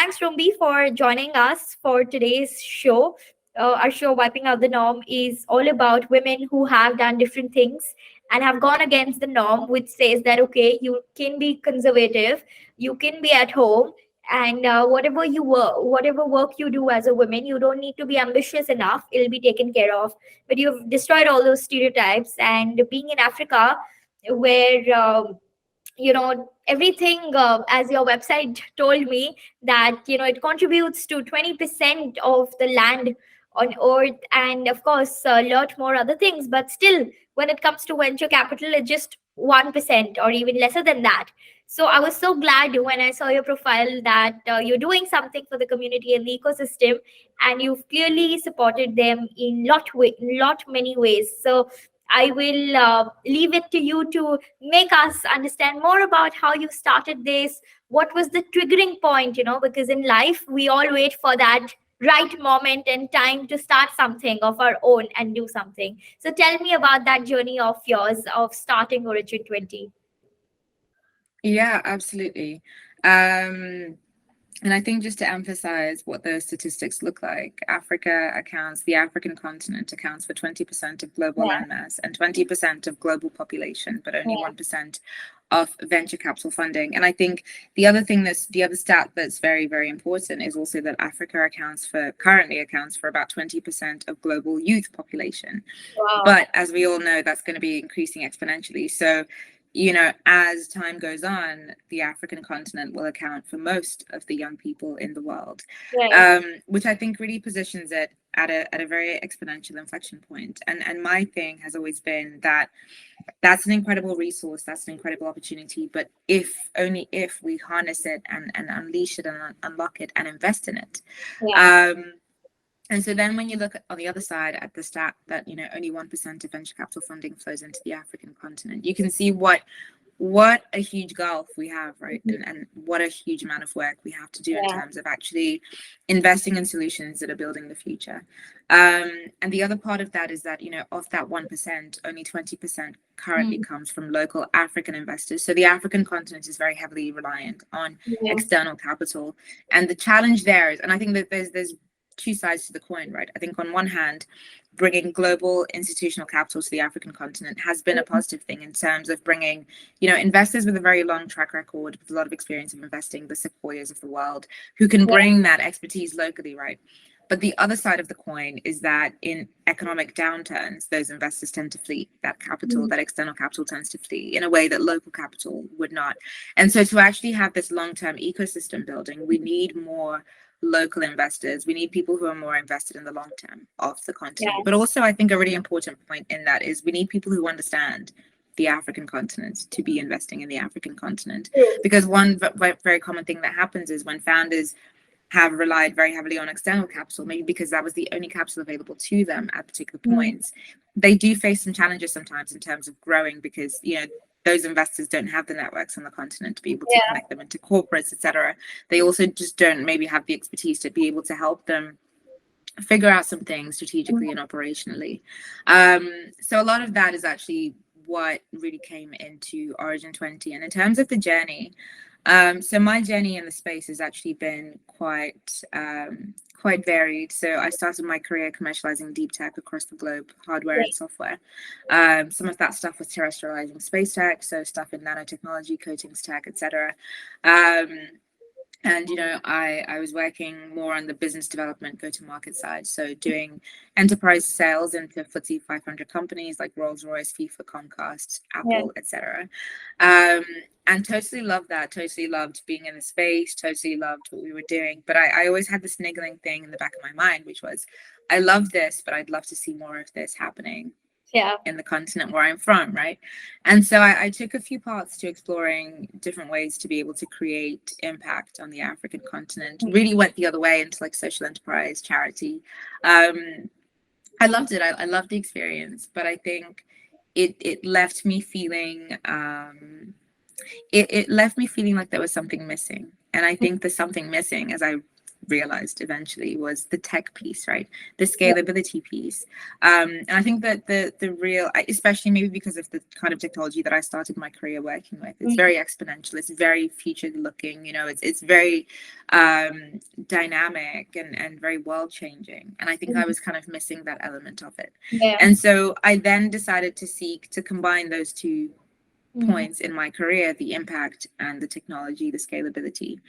thanks, Rumbi, for joining us for today's show. Our show, Wiping Out the Norm, is all about women who have done different things and have gone against the norm, which says that, okay, you can be conservative, you can be at home, and whatever work you do as a woman, you don't need to be ambitious enough, it'll be taken care of. But you've destroyed all those stereotypes. And being in Africa, where everything, as your website told me, that it contributes to 20% of the land on earth, and of course a lot more other things, but still, when it comes to venture capital, it's just 1% or even lesser than that. So I was so glad when I saw your profile that you're doing something for the community and the ecosystem, and you've clearly supported them in lot many ways. So I will leave it to you to make us understand more about how you started this. What was the triggering point? Because in life, we all wait for that right moment and time to start something of our own and do something. So tell me about that journey of yours of starting Origin 20. Yeah, absolutely. Um, and I think just to emphasize what those statistics look like, the African continent accounts for 20% of global Yeah, landmass and 20% of global population, but only yeah, 1% of venture capital funding. And I think the other stat that's very, very important is also that Africa currently accounts for about 20% of global youth population. wow, But as we all know, that's going to be increasing exponentially. So, as time goes on, the African continent will account for most of the young people in the world, right, which I think really positions it at a very exponential inflection point. And my thing has always been that that's an incredible resource, that's an incredible opportunity, but only if we harness it and unleash it and unlock it and invest in it. yeah, Um, and so then when you look on the other side at the stat that, only 1% of venture capital funding flows into the African continent, you can see what a huge gulf we have, right? mhm, And what a huge amount of work we have to do in yeah, terms of actually investing in solutions that are building the future. And the other part of that is that, of that 1%, only 20% currently mm, comes from local African investors. So the African continent is very heavily reliant on yeah, external capital. And the challenge there is, and I think that there's two sides to the coin, right? I think on one hand, bringing global institutional capital to the African continent has been a mhm, positive thing in terms of bringing, investors with a very long track record, with a lot of experience of investing, the Sequoias of the world, who can yeah, bring that expertise locally, right? But the other side of the coin is that in economic downturns, those investors tend to flee. mhm, That external capital tends to flee in a way that local capital would not. And so to actually have this long-term ecosystem building, we need more local investors. We need people who are more invested in the long term of the yeah, continent. But also, I think a really important point in that is we need people who understand the African continent to be investing in the African continent. true, Because one very common thing that happens is when founders have relied very heavily on external capital, maybe because that was the only capital available to them at particular mm, points, they do face some challenges sometimes in terms of growing because, those investors don't have the networks on the continent to be able to yeah, connect them into corporates, etc. They also just don't maybe have the expertise to be able to help them figure out some things strategically and mhm, operationally. So a lot of that is actually what really came into Origin 20. And in terms of the journey, so my journey in the space has actually been quite varied. So I started my career commercializing deep tech across the globe, hardware yeah, and software. Some of that stuff was terrestrializing space tech, so stuff in nanotechnology, coatings tech, etc. Um, and I was working more on the business development go-to-market side, so doing enterprise sales into FTSE 500 companies like Rolls-Royce, FIFA, Comcast, yeah, Apple, etc. um, and totally loved that, totally loved being in the space, totally loved what we were doing, but I always had this niggling thing in the back of my mind, which was I love this, but I'd love to see more of this happening yeah, in the continent where I'm from, right? And so I took a few paths to exploring different ways to be able to create impact on the African continent. Really went the other way into like social enterprise, charity. Um, I loved it. I loved the experience, but I think it left me feeling it left me feeling like there was something missing. And I think the something missing, as I realized eventually was the tech piece, right? The scalability piece. And I think that the real, especially maybe because of the kind of technology that I started my career working with, it's very exponential. It's very future looking, it's very dynamic and very world changing. And I think I was kind of missing that element of it. Yeah. And so I then decided to seek to combine those two points in my career, the impact and the technology, the scalability.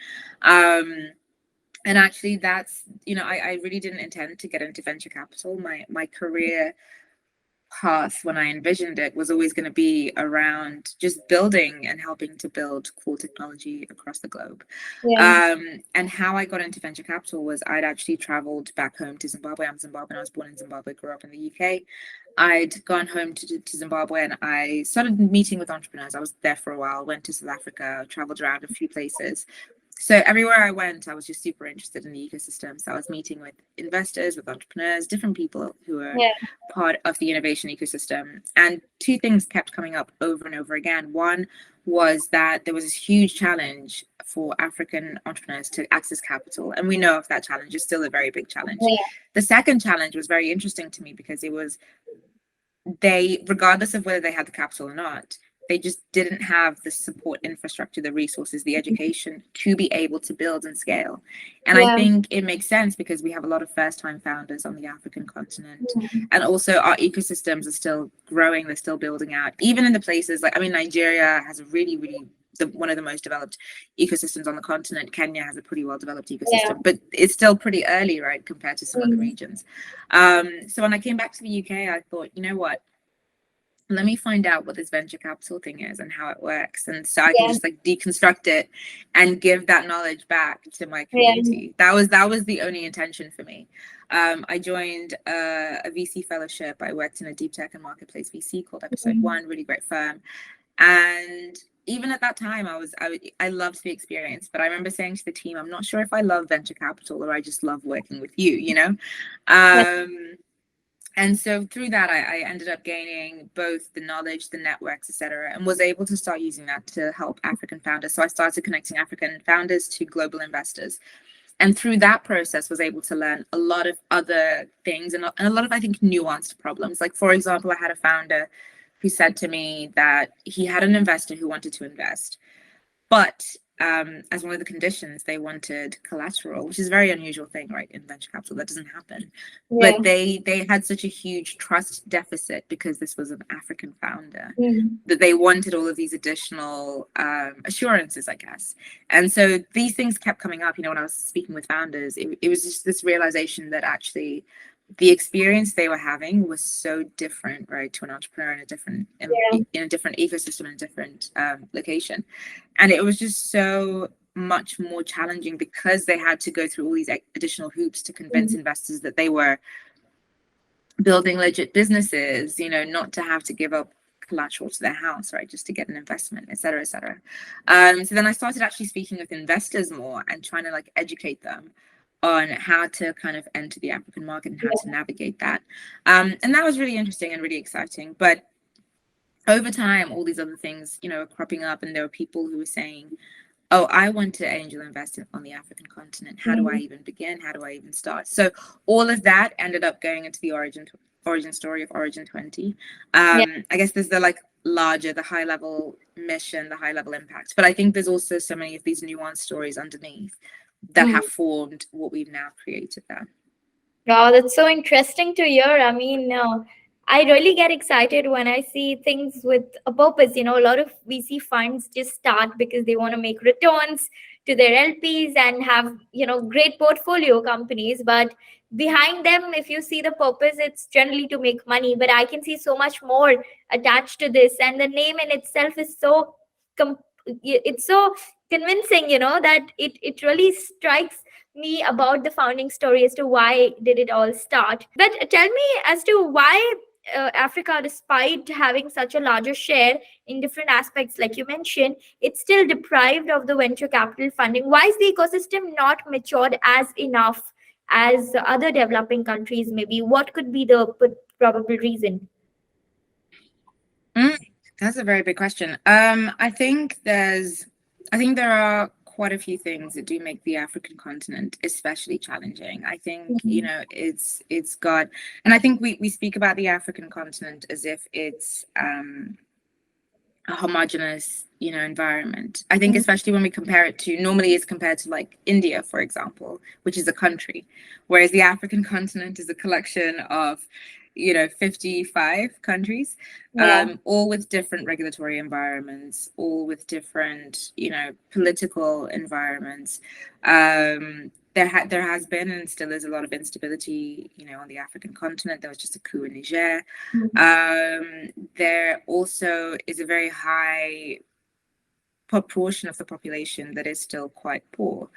And actually that's, I really didn't intend to get into venture capital. My career path, when I envisioned it, was always going to be around just building and helping to build cool technology across the globe. Yeah. And how I got into venture capital was I'd actually traveled back home to Zimbabwe. I'm Zimbabwean. I was born in Zimbabwe, grew up in the UK. I'd gone home to Zimbabwe and I started meeting with entrepreneurs. I was there for a while, went to South Africa, traveled around a few places. So everywhere I went, I was just super interested in the ecosystem. So I was meeting with investors, with entrepreneurs, different people who were part of the innovation ecosystem. And two things kept coming up over and over again. One was that there was this huge challenge for African entrepreneurs to access capital. And we know if that challenge is still a very big challenge. The second challenge was very interesting to me because it was regardless of whether they had the capital or not, they just didn't have the support infrastructure, the resources, the education to be able to build and scale. And I think it makes sense because we have a lot of first-time founders on the African continent. And also our ecosystems are still growing, they're still building out. Even in the places Nigeria has a really, really one of the most developed ecosystems on the continent. Kenya has a pretty well-developed ecosystem, but it's still pretty early, right, compared to some other regions. So when I came back to the UK, I thought, you know what? Let me find out what this venture capital thing is and how it works. And so I can just deconstruct it and give that knowledge back to my community. That was the only intention for me. I joined a VC fellowship. I worked in a deep tech and marketplace VC called Episode One, really great firm. And even at that time, I loved the experience, but I remember saying to the team, I'm not sure if I love venture capital or I just love working with you, And so through that, I ended up gaining both the knowledge, the networks, etc., and was able to start using that to help African founders. So I started connecting African founders to global investors. And through that process, was able to learn a lot of other things and a lot of, I think, nuanced problems. Like, for example, I had a founder who said to me that he had an investor who wanted to invest, but as one of the conditions, they wanted collateral, which is a very unusual thing, right? In venture capital, that doesn't happen. But they had such a huge trust deficit because this was an African founder that they wanted all of these additional assurances, I guess. And so these things kept coming up. When I was speaking with founders, it was just this realization that actually the experience they were having was so different, right, to an entrepreneur in a different in a different ecosystem, in a different location. And it was just so much more challenging because they had to go through all these additional hoops to convince investors that they were building legit businesses, not to have to give up collateral to their house, right, just to get an investment, et cetera, et cetera. So then I started actually speaking with investors more and trying to educate them on how to kind of enter the African market and how to navigate that. And that was really interesting and really exciting. But over time, all these other things, are cropping up, and there were people who were saying, oh, I want to angel invest on the African continent. How do I even begin? How do I even start? So all of that ended up going into the origin story of Origin 20. I guess there's the larger, the high level mission, the high level impact. But I think there's also so many of these nuanced stories underneath that have formed what we've now created there. Oh, that's so interesting to hear. I mean, I really get excited when I see things with a purpose. A lot of VC funds just start because they want to make returns to their LPs and have, great portfolio companies. But behind them, if you see the purpose, it's generally to make money. But I can see so much more attached to this. And the name in itself is so, it's so convincing, that it really strikes me about the founding story as to why did it all start. But tell me as to why Africa, despite having such a larger share in different aspects, like you mentioned, it's still deprived of the venture capital funding. Why is the ecosystem not matured as enough as other developing countries? Maybe what could be the probable reason? That's a very big question. I think there are quite a few things that do make the African continent especially challenging. I think, Mhm. it's got, and I think we speak about the African continent as if it's a homogenous, environment. I think Mhm. especially when we compare it to, normally it's compared to like India, for example, which is a country, whereas the African continent is a collection of, 55 countries, Yeah. all with different regulatory environments, all with different, political environments. There has been and still is a lot of instability, on the African continent. There was just a coup in Niger. Mhm. There also is a very high proportion of the population that is still quite poor.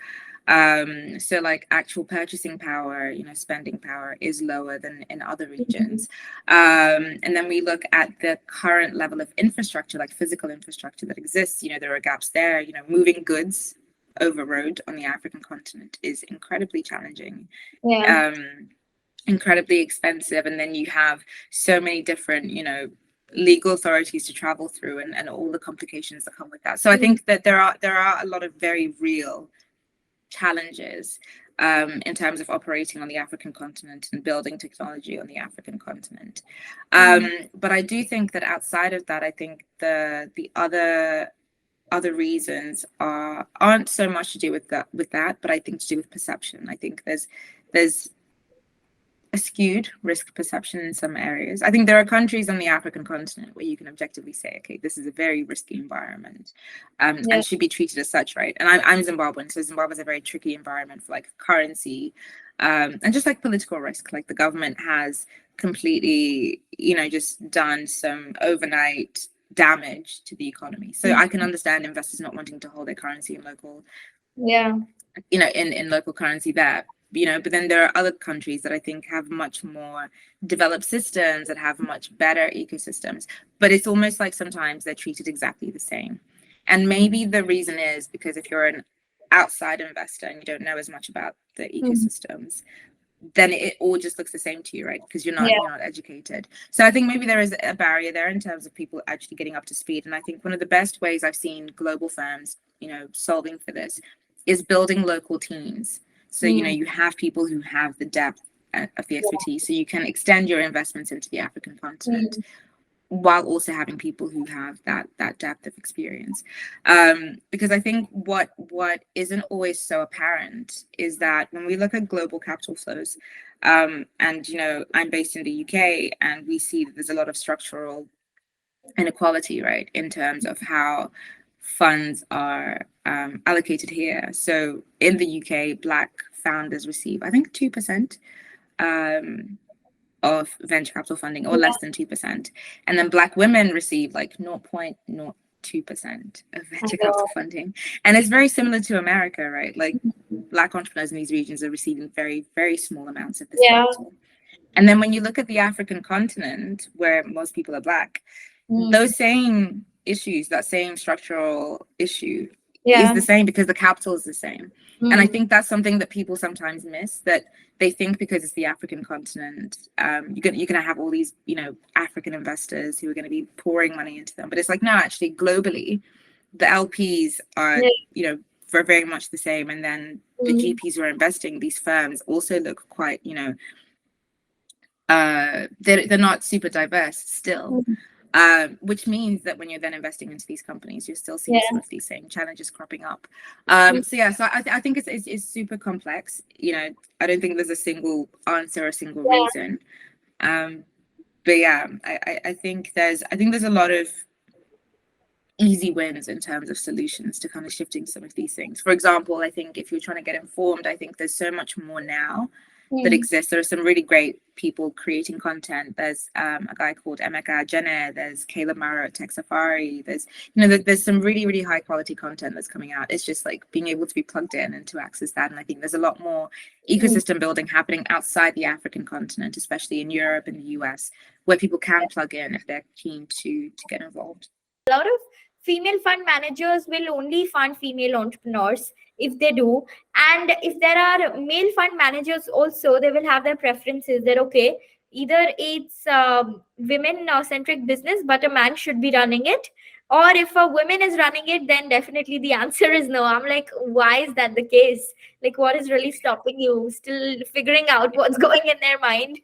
So like actual purchasing power, spending power is lower than in other Mhm. regions. And then we look at the current level of infrastructure, like physical infrastructure that exists, there are gaps there, moving goods over road on the African continent is incredibly challenging. Yeah. Um, Incredibly expensive, and then you have so many different legal authorities to travel through, and all the complications that come with that. So I Mhm. think that there are a lot of very real challenges in terms of operating on the African continent and building technology on the African continent. Mhm. But I do think that outside of that, I think the other reasons aren't so much to do with that, but I think to do with perception. I think there's a skewed risk perception in some areas. I think there are countries on the African continent where you can objectively say, okay, this is a very risky environment, Yeah. and should be treated as such, right? And I'm Zimbabwean, so Zimbabwe is a very tricky environment for like currency, and just like political risk. Like the government has completely, just done some overnight damage to the economy. So I can Mhm. understand investors not wanting to hold their currency in local, Yeah. in local currency there, but then there are other countries that I think have much more developed systems, that have much better ecosystems, but it's almost like sometimes they're treated exactly the same. And maybe the reason is because if you're an outside investor and you don't know as much about the Mhm. ecosystems, then it all just looks the same to you, right? Because you're not Yeah. you're not educated. So I think maybe there is a barrier there in terms of people actually getting up to speed. And I think one of the best ways I've seen global firms, solving for this is building local teams. So Mhm. you have people who have the depth of the expertise, so you can extend your investments into the African continent Mhm. while also having people who have that depth of experience. Because I think what isn't always so apparent is that when we look at global capital flows, and I'm based in the UK, and we see that there's a lot of structural inequality, right, in terms of how funds are allocated here. So in the UK, Black founders receive, I think, 2%. Um, of venture capital funding, or Yeah. less than 2%. And then Black women receive like 0.02% of I venture know. capital funding. And it's very similar to America, right? Like Black entrepreneurs in these regions are receiving very, very small amounts of this Yeah. capital. And then when you look at the African continent, where most people are Black, Mhm. those same issues, that same structural issue is Yeah. the same because the capital is the same. And I Mhm. think that's something that people sometimes miss, that they think because it's the African continent, you're gonna have all these, African investors who are gonna be pouring money into them. But it's like, no, actually globally, the LPs are, Yeah. very much the same. And then the Mhm. GPs who are investing, these firms also look quite, they're not super diverse still, Mhm. which means that when you're then investing into these companies, you're still seeing some Yeah. of these same challenges cropping up. Mhm. So yeah, so I think it's super complex. I don't think there's a single answer or a single Yeah. reason. Um, but yeah, I think there's a lot of easy wins in terms of solutions to kind of shifting some of these things. For example, I think if you're trying to get informed, I think there's so much more now that Mhm. exists. There are some really great people creating content. There's a guy called Emeka Jene. There's Kayla Mara at Tech Safari. There's some really, really high quality content that's coming out. It's just like being able to be plugged in and to access that. And I think there's a lot more Mhm. ecosystem building happening outside the African continent, especially in Europe and the US, where people can plug in if they're keen to get involved. A lot of female fund managers will only fund female entrepreneurs if they do. And if there are male fund managers also, they will have their preferences that, okay, either it's women centric business, but a man should be running it, Or if a woman is running it, then definitely the answer is no. I'm like, why is that the case? Like, what is really stopping you? Still figuring out what's going in their mind.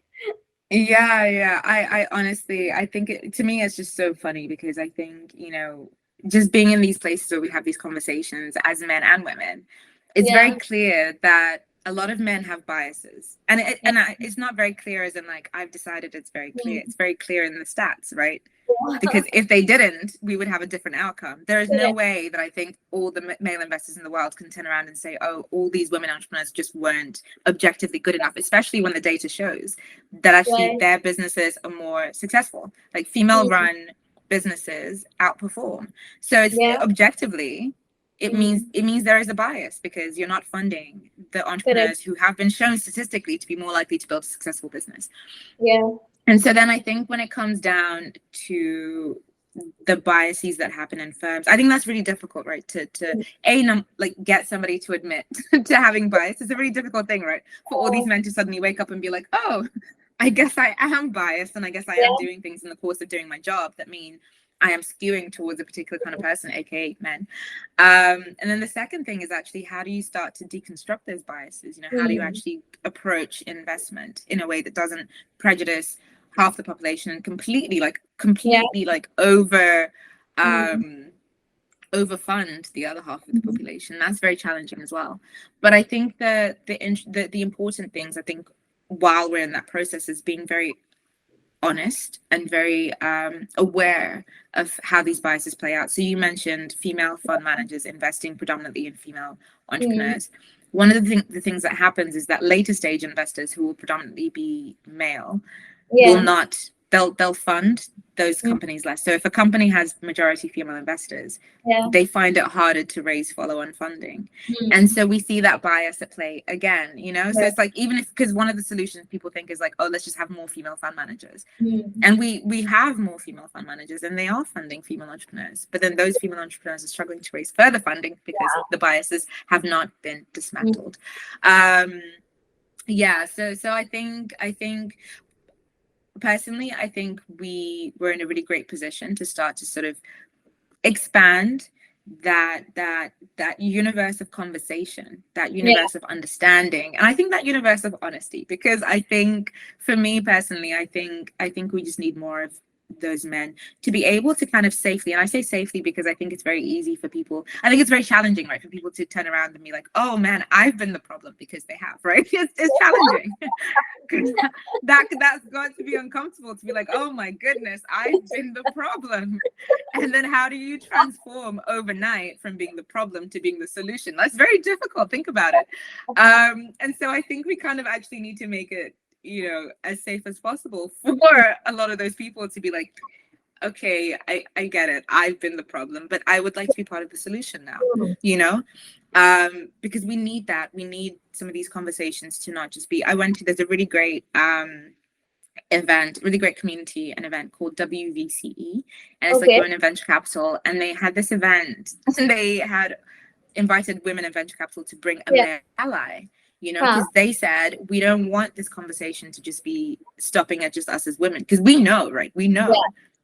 Yeah, yeah. I honestly, I think to me, it's just so funny because I think, just being in these places where we have these conversations as men and women, it's very Yeah. clear that a lot of men have biases. And Yeah. it's not very clear as in like, I've decided it's very clear. Mm. It's very clear in the stats, right? Yeah. Because if they didn't, we would have a different outcome. There is no Correct. way that I think all the male investors in the world can turn around and say, oh, all these women entrepreneurs just weren't objectively good enough, especially when the data shows that actually Right. their businesses are more successful. Like female Mm. run businesses outperform. So it's Yeah. objectively, Mm. it means there is a bias because you're not funding the Correct. entrepreneurs who have been shown statistically to be more likely to build a successful business. Yeah. And so then I think when it comes down to the biases that happen in firms, I think that's really difficult, right? To like get somebody to admit to having bias is a really difficult thing, right? For all these Oh, men to suddenly wake up and be like, oh, I guess I am biased, and I guess I am yeah. doing things in the course of doing my job that mean I am skewing towards a particular kind of person, aka men. And then the second thing is actually how do you start to deconstruct those biases? How do you Mm. actually approach investment in a way that doesn't prejudice half the population and Yeah. completely like over Mm. overfund the other half of the Mhm. population. That's very challenging as well. But I think the important things, I think, while we're in that process, is being very honest and very aware of how these biases play out. So you mentioned female fund managers investing predominantly in female Mm. entrepreneurs. One of the things that happens is that later stage investors who will predominantly be male will Yeah. not they'll fund those Mm. companies less. So if a company has majority female investors, Yeah. they find it harder to raise follow-on funding. And Mm. so we see that bias at play again, so Right. it's like, even if, because one of the solutions people think is like, oh, let's just have more female fund managers, Mm. and we have more female fund managers and they are funding female entrepreneurs, but then those female entrepreneurs are struggling to raise further funding because the biases have not been Mm. dismantled. um yeah, so I think personally, I think we're in a really great position to start to sort of expand that universe of conversation, that Yeah. universe of understanding, and I think that universe of honesty, because I think, for me personally, I think we just need more of those men to be able to kind of safely, and I say safely because I think it's very easy for people, I think it's very challenging, right, for people to turn around and be like, oh man, I've been the problem, because they have, right? It's challenging. Because that's got to be uncomfortable to be like, oh my goodness, I've been the problem. And then how do you transform overnight from being the problem to being the solution? That's very difficult. Think about it. And so I think we kind of actually need to make it, as safe as possible for a lot of those people to be like, okay, I get it. I've been the problem, but I would like to be part of the solution now, Mm. because we need that. We need some of these conversations to not just be, there's a really great event, really great community, an event called WVCE, and it's like Okay. women in venture capital, and they had this event and they had invited women in venture capital to bring a Yeah. male ally, Huh. because they said, we don't want this conversation to just be stopping at just us as women, because we know, right, we know Yeah.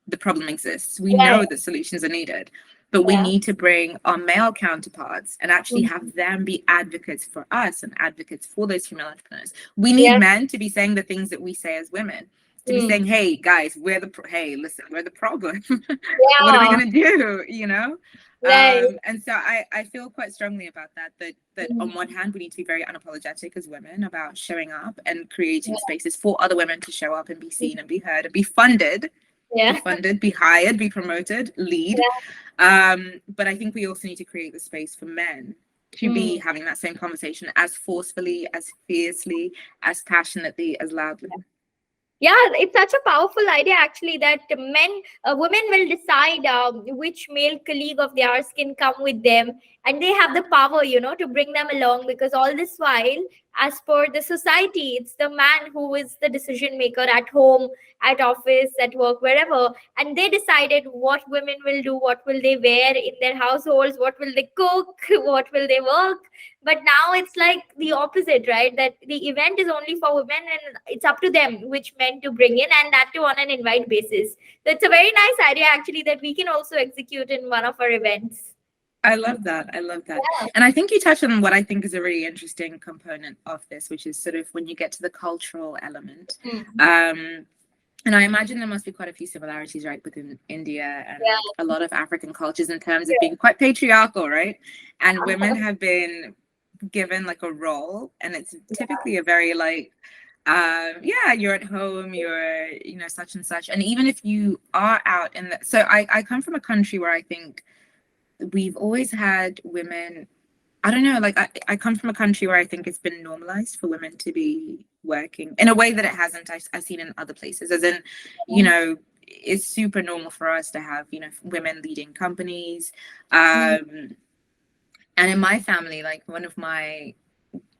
the problem exists, we Yeah. know that solutions are needed, but we Yeah. need to bring our male counterparts and actually Mm. have them be advocates for us and advocates for those female entrepreneurs. We need Yeah. men to be saying the things that we say as women, to be Mm. saying, hey guys, hey, listen, we're the problem. What are we Yeah. going to do, Right. and so I feel quite strongly about that on one Mm. hand, we need to be very unapologetic as women about showing up and creating Yeah. spaces for other women to show up and be seen and be heard and be funded, Yeah. be hired, be promoted, lead. Yeah. But I think we also need to create the space for men to be Mm. having that same conversation as forcefully, as fiercely, as passionately, as loudly. Yeah, it's such a powerful idea actually, that women will decide which male colleague of theirs can come with them and they have the power, to bring them along, because all this while, as per the society, it's the man who is the decision maker at home, at office, at work, wherever. And they decided what women will do, what will they wear in their households, what will they cook, what will they work. But now it's like the opposite, right? That the event is only for women, and it's up to them which men to bring in, and that too on an invite basis. So it's a very nice idea actually that we can also execute in one of our events. I love that. I love that. Yeah. And I think you touched on what I think is a really interesting component of this, which is sort of when you get to the cultural element. And I imagine there must be quite a few similarities, right, within India and Yeah. a lot of African cultures in terms of being quite patriarchal, right? And women have been given like a role, and it's typically a very like, yeah, you're at home, you're, such and such. And even if you are out in the, so I come from a country where I think we've always had women, I don't know, like I come from a country where I think it's been normalized for women to be working in a way that it hasn't. I've seen in other places, as in, it's super normal for us to have, women leading companies. And in my family, like one of my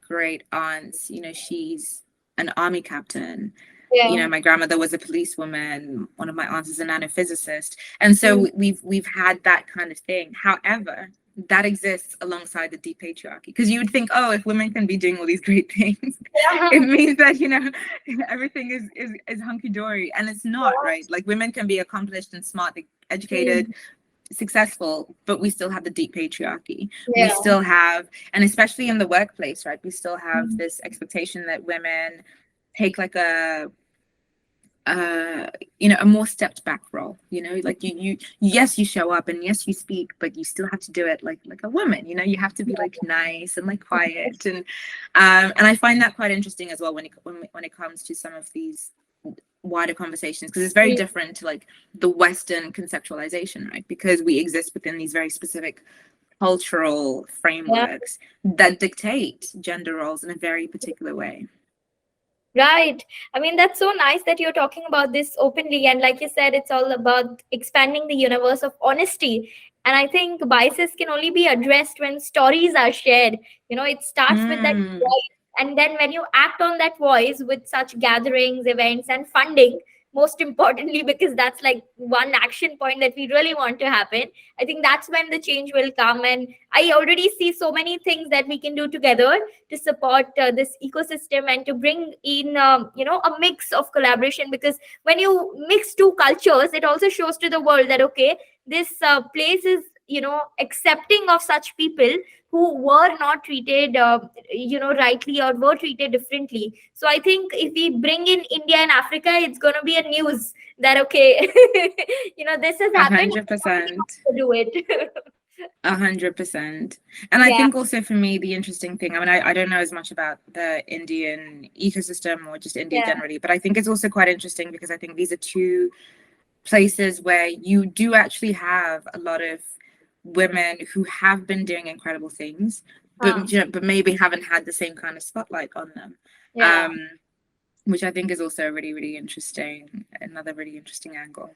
great aunts, she's an army captain. Yeah. My grandmother was a policewoman. One of my aunts is a nanophysicist. And so we've had that kind of thing. However, that exists alongside the deep patriarchy, because you would think, oh, if women can be doing all these great things, it means that everything is hunky-dory, and it's not, right? Like women can be accomplished and smart, educated, successful, but we still have the deep patriarchy. We still have, and especially in the workplace, right, we still have this expectation that women take like a more stepped back role, like you yes, you show up, and yes, you speak, but you still have to do it like a woman. You have to be like nice and like quiet, and I find that quite interesting as well when it comes to some of these wider conversations, because it's very different to like the Western conceptualization, right? Because we exist within these very specific cultural frameworks that dictate gender roles in a very particular way. Right. I mean, that's so nice that you're talking about this openly. And like you said, it's all about expanding the universe of honesty. And I think biases can only be addressed when stories are shared. It starts with that voice. And then when you act on that voice with such gatherings, events, and funding, most importantly, because that's like one action point that we really want to happen, I think that's when the change will come. And I already see so many things that we can do together to support this ecosystem, and to bring in a mix of collaboration, because when you mix two cultures, it also shows to the world that okay, this place is accepting of such people who were not treated rightly, or were treated differently. So I think if we bring in India and Africa, it's going to be a news that okay, this has happened, 100%. to do it. 100%. And I think also for me, the interesting thing, I mean, I don't know as much about the Indian ecosystem or just India generally, but I think it's also quite interesting because I think these are two places where you do actually have a lot of women who have been doing incredible things, but but maybe haven't had the same kind of spotlight on them. Which I think is also really, really interesting, another really interesting angle.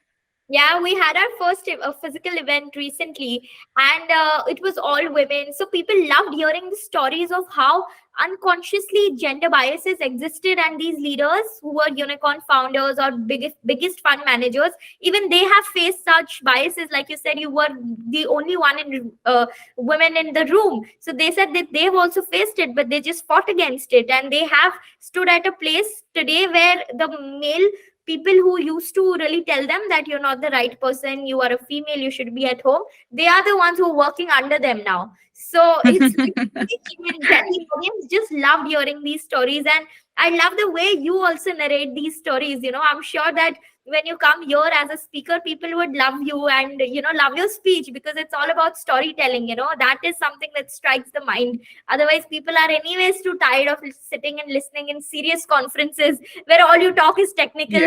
Yeah, we had our first physical event recently, and it was all women. So people loved hearing the stories of how unconsciously gender biases existed, and these leaders who were unicorn founders or biggest fund managers, even they have faced such biases. Like you said, you were the only one in women in the room, so they said that they've also faced it, but they just fought against it, and they have stood at a place today where the male people who used to really tell them that you're not the right person, you are a female, you should be at home, they are the ones who are working under them now. So it's the audience just loved hearing these stories, and I love the way you also narrate these stories. I'm sure that when you come here as a speaker, people would love you and love your speech, because it's all about storytelling. That is something that strikes the mind. Otherwise, people are anyways too tired of sitting and listening in serious conferences where all you talk is technicals.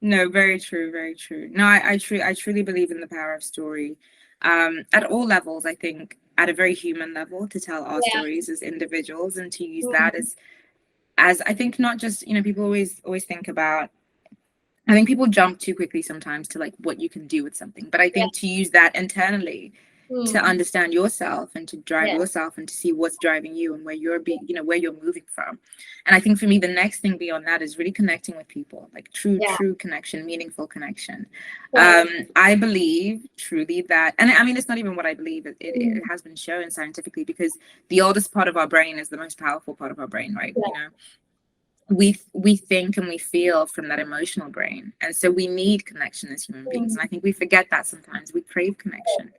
No, very true, very true. No, I truly believe in the power of story, at all levels. I think at a very human level, to tell our stories as individuals, and to use that as I think not just people always think about. I think people jump too quickly sometimes to like what you can do with something, but I think to use that internally to Mm. understand yourself and to drive Yeah. yourself and to see what's driving you and where you're being, where you're moving from. And I think for me, the next thing beyond that is really connecting with people, like Yeah. true connection, meaningful connection. Right. I believe truly that, and I mean, it's not even what I believe, it Mm. has been shown scientifically, because the oldest part of our brain is the most powerful part of our brain, right? Yeah. We think and we feel from that emotional brain, and so we need connection as human beings, Mm. and I think we forget that sometimes. We crave connection,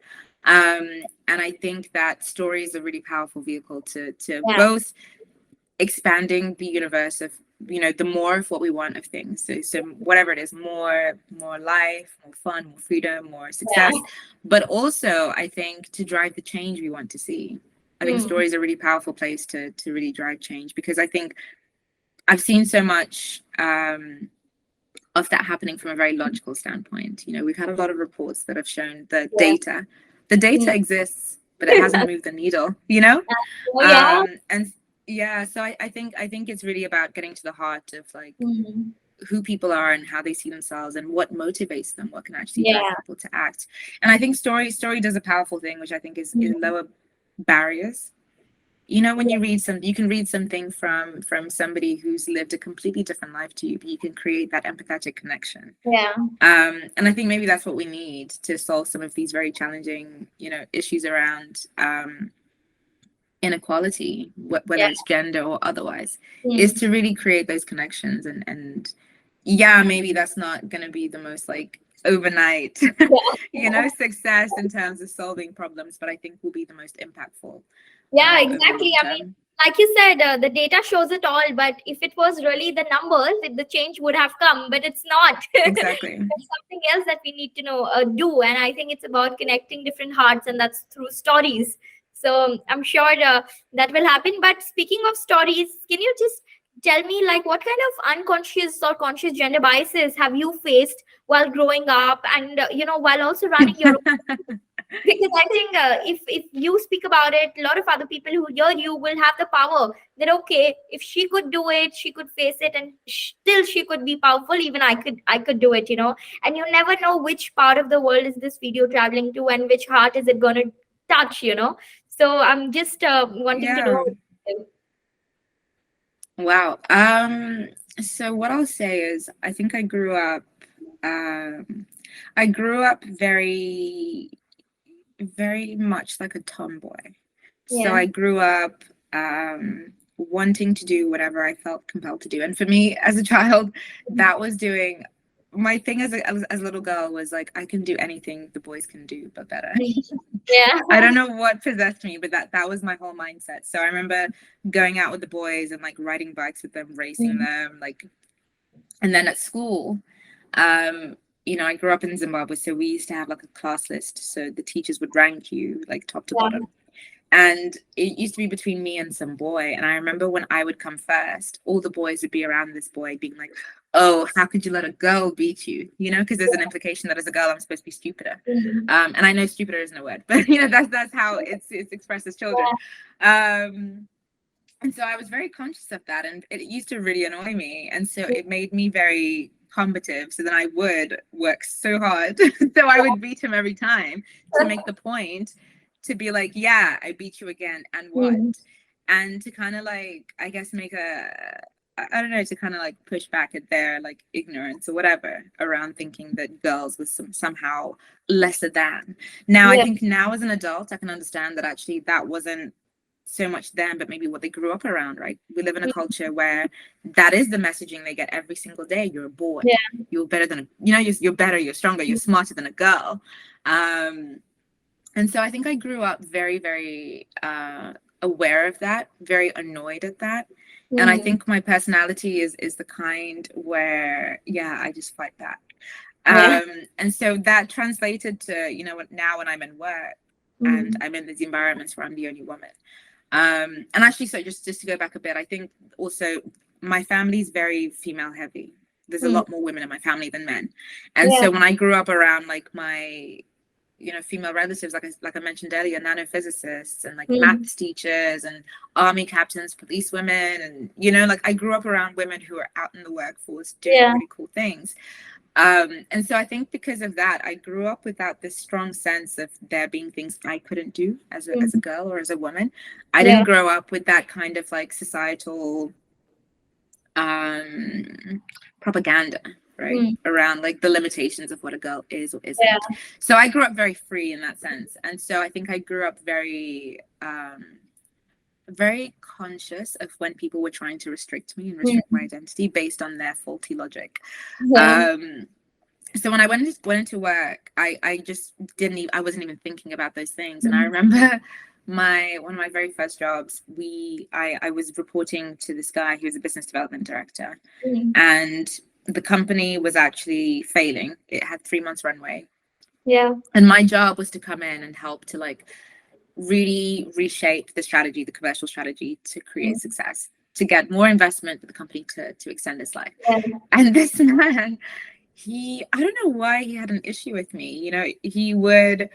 and I think that story is a really powerful vehicle to Yeah. both expanding the universe of the more of what we want of things, so whatever it is, more life, more fun, more freedom, more Yeah. success, but also I think to drive the change we want to see. I think Mm. story is a really powerful place to really drive change, because I think I've seen so much of that happening from a very logical standpoint. We've had a lot of reports that have shown the Yeah. data. The data Mm. exists, but it hasn't moved the needle. Oh, yeah. And yeah, so I think it's really about getting to the heart of like Mm. who people are and how they see themselves and what motivates them, what can actually drive Yeah. people to act. And I think story does a powerful thing, which I think is Mm. lower barriers. When you can read something from somebody who's lived a completely different life to you, but you can create that empathetic connection. Yeah. And I think maybe that's what we need to solve some of these very challenging, issues around inequality, whether Yeah. it's gender or otherwise, is Mm. to really create those connections. And yeah, maybe that's not going to be the most like overnight, Yeah. success in terms of solving problems, but I think will be the most impactful Yeah, over the exactly. long I mean, term. like you said, the data shows it all, but if it was really the numbers, the change would have come, but it's not. Exactly. There's something else that we need to do. And I think it's about connecting different hearts, and that's through stories. So I'm sure that will happen. But speaking of stories, can you just tell me, like, what kind of unconscious or conscious gender biases have you faced while growing up and, while also running your, because I think if you speak about it, a lot of other people who hear you will have the power that, okay, if she could do it, she could face it, and still she could be powerful. Even I could do it. And you never know which part of the world is this video traveling to, and which heart is it gonna touch. So I'm just wanting to Yeah. know. Wow. So what I'll say is I think I grew up very, very much like a tomboy. So Yeah. I grew up wanting to do whatever I felt compelled to do. And for me as a child, that was doing my thing as a little girl was like, I can do anything the boys can do, but better. Yeah. I don't know what possessed me, but that was my whole mindset. So I remember going out with the boys and like riding bikes with them, racing Mm. them, like, and then at school, I grew up in Zimbabwe, so we used to have like a class list. So the teachers would rank you like top to Yeah. bottom. And it used to be between me and some boy. And I remember when I would come first, all the boys would be around this boy being like, oh, how could you let a girl beat you? Because there's an implication that as a girl, I'm supposed to be stupider. Mm. And I know stupider isn't a word, but that's how it's expressed as children. And so I was very conscious of that, and it used to really annoy me. And so it made me very combative. So then I would work so hard. So I would beat him every time to make the point, to be like, yeah, I beat you again, and what? Mm. And to kind of like, I guess, I don't know, to kind of like push back at their like ignorance or whatever around thinking that girls was somehow lesser than. Now, I Yeah. think now as an adult, I can understand that actually that wasn't so much them, but maybe what they grew up around, right? We live in a culture where that is the messaging they get every single day. You're a boy. Yeah. You're better than you're better, you're stronger, you're smarter than a girl. And so I think I grew up very, very aware of that, very annoyed at that. And I Mm. think my personality is the kind where, yeah, I just fight back. Yeah. And so that translated to, now when I'm in work and Mm. I'm in these environments where I'm the only woman. And actually, so just to go back a bit, I think also my family is very female heavy. There's a Mm. lot more women in my family than men. And Yeah. so when I grew up around like my female relatives, like I mentioned earlier, nanophysicists and like Mm. maths teachers and army captains, police women, and like I grew up around women who are out in the workforce doing Yeah. really cool things. And so I think because of that, I grew up without this strong sense of there being things I couldn't do as a girl or as a woman. I didn't grow up with that kind of like societal propaganda, right, around like the limitations of what a girl is or isn't. So I grew up very free in that sense. And so I think I grew up very conscious of when people were trying to restrict me and restrict my identity based on their faulty logic. So when I went into work, I just I wasn't even thinking about those things. And I remember one of my very first jobs, I was reporting to this guy who was a business development director, and the company was actually failing. It had 3 months runway. And my job was to come in and help to like really reshape the strategy, the commercial strategy, to create success, to get more investment for the company to extend its life. And this man, I don't know why he had an issue with me. You know, he would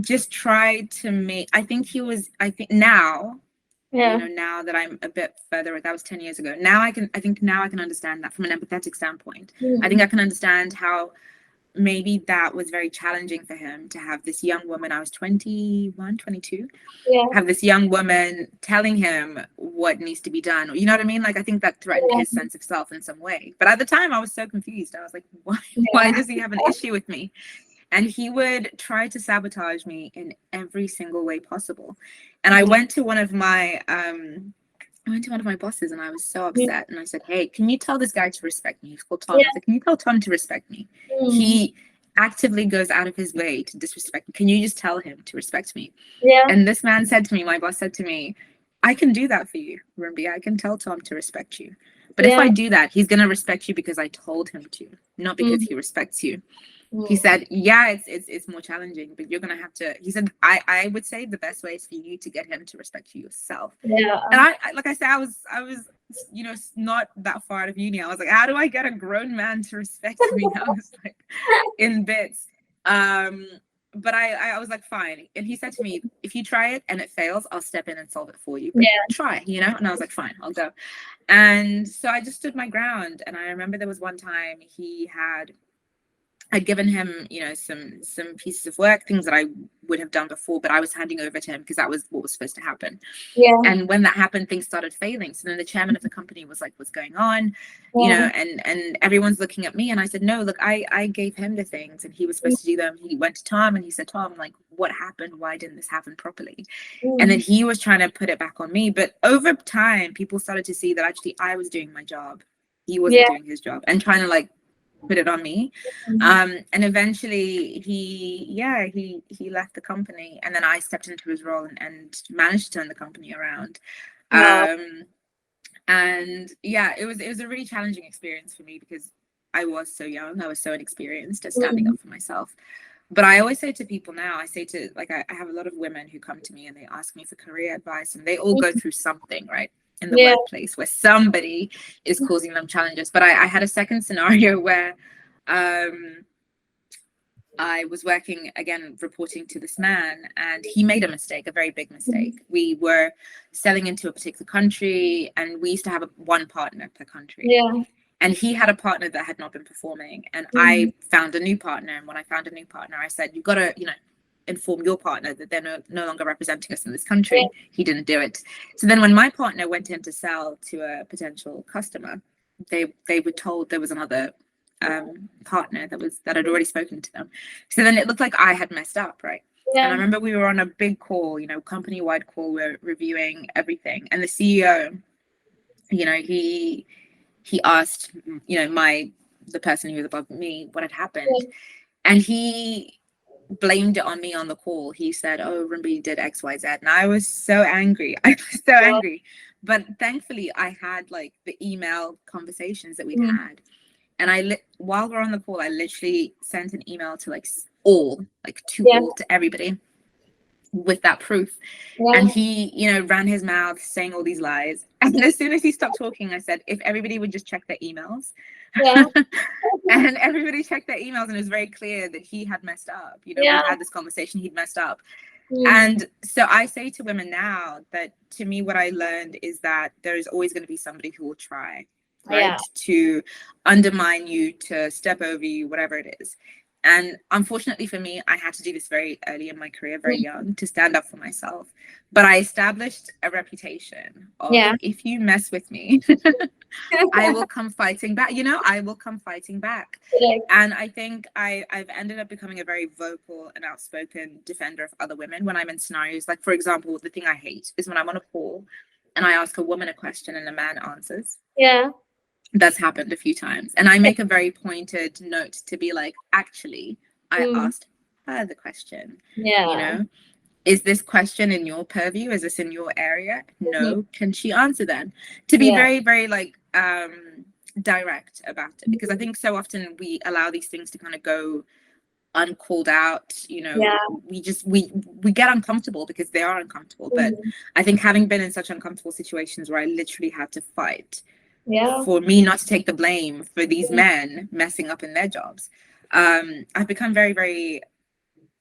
just try to make, I think now, you know, now that I'm a bit further, that was 10 years ago. I think now I can understand that from an empathetic standpoint. I think I can understand how maybe that was very challenging for him to have this young woman. I was 21, 22. Have this young woman telling him what needs to be done. You know what I mean? Like, I think that threatened his sense of self in some way. But at the time, I was so confused. I was like, why does he have an issue with me? And he would try to sabotage me in every single way possible. And I went to one of my bosses and I was so upset. And I said, hey, can you tell this guy to respect me? He's called Tom. I said, can you tell Tom to respect me? He actively goes out of his way to disrespect me. Can you just tell him to respect me? And this man said to me, my boss said to me, I can do that for you, Rumbi. I can tell Tom to respect you. But if I do that, he's going to respect you because I told him to, not because he respects you. He said, yeah, it's more challenging, but you're going to have to, he said, I would say the best way is for you to get him to respect you yourself. And I like I said, I was, you know, not that far out of uni. I was like, how do I get a grown man to respect me? I was like in bits. But I was like, fine. And he said to me, if you try it and it fails, I'll step in and solve it for you. But try, you know? And I was like, fine, I'll go. And so I just stood my ground. And I remember there was one time I'd given him, you know, some pieces of work, things that I would have done before, but I was handing over to him because that was what was supposed to happen. And when that happened, things started failing. So then the chairman of the company was like, what's going on? You know, and everyone's looking at me. And I said, no, look, I gave him the things and he was supposed to do them. He went to Tom and he said, Tom, like, what happened? Why didn't this happen properly? And then he was trying to put it back on me. But over time, people started to see that actually I was doing my job. He wasn't doing his job and trying to like put it on me. And eventually he left the company, and then I stepped into his role and managed to turn the company around. And yeah, it was a really challenging experience for me because I was so young, I was so inexperienced at standing up for myself. But I always say to people now, I have a lot of women who come to me and they ask me for career advice, and they all go through something, right, in the workplace where somebody is causing them challenges. But I had a second scenario where I was working, again, reporting to this man, and he made a mistake, a very big mistake. We were selling into a particular country, and we used to have one partner per country. And he had a partner that had not been performing. And I found a new partner. And when I found a new partner, I said, you've got to, you know, inform your partner that they're no longer representing us in this country. He didn't do it. So then when my partner went in to sell to a potential customer, they were told there was another partner that had already spoken to them. So then it looked like I had messed up, right? And I remember we were on a big call, you know, company-wide call. We're reviewing everything. And the CEO, you know, he asked, you know, the person who was above me what had happened. And he blamed it on me on the call. He said, oh, Rumbi did X, Y, Z. And I was so angry. I was so angry. But thankfully, I had like the email conversations that we'd had. And while we're on the call, I literally sent an email to all to everybody with that proof. And he, you know, ran his mouth saying all these lies. And as soon as he stopped talking, I said, if everybody would just check their emails. And everybody checked their emails, and it was very clear that he had messed up. You know, we had this conversation, he'd messed up. And so I say to women now that, to me, what I learned is that there is always going to be somebody who will try. Yeah. right? To undermine you, to step over you, whatever it is. And unfortunately for me, I had to do this very early in my career, very young, to stand up for myself. But I established a reputation of, Yeah. if you mess with me, I will come fighting back. You know, I will come fighting back. Correct. And I think I've ended up becoming a very vocal and outspoken defender of other women when I'm in scenarios. Like, for example, the thing I hate is when I'm on a call and I ask a woman a question and a man answers. Yeah. That's happened a few times. And I make a very pointed note to be like, actually, I Mm. asked her the question. You Yeah. know, is this question in your purview? Is this in your area? Mhm. No. Can she answer then? To be Yeah. very, very like direct about it. Because I think so often we allow these things to kind of go uncalled out. You know, Yeah. we get uncomfortable because they are uncomfortable. But Mhm. I think having been in such uncomfortable situations where I literally had to fight Yeah. for me not to take the blame for these Mhm. men messing up in their jobs, I've become very, very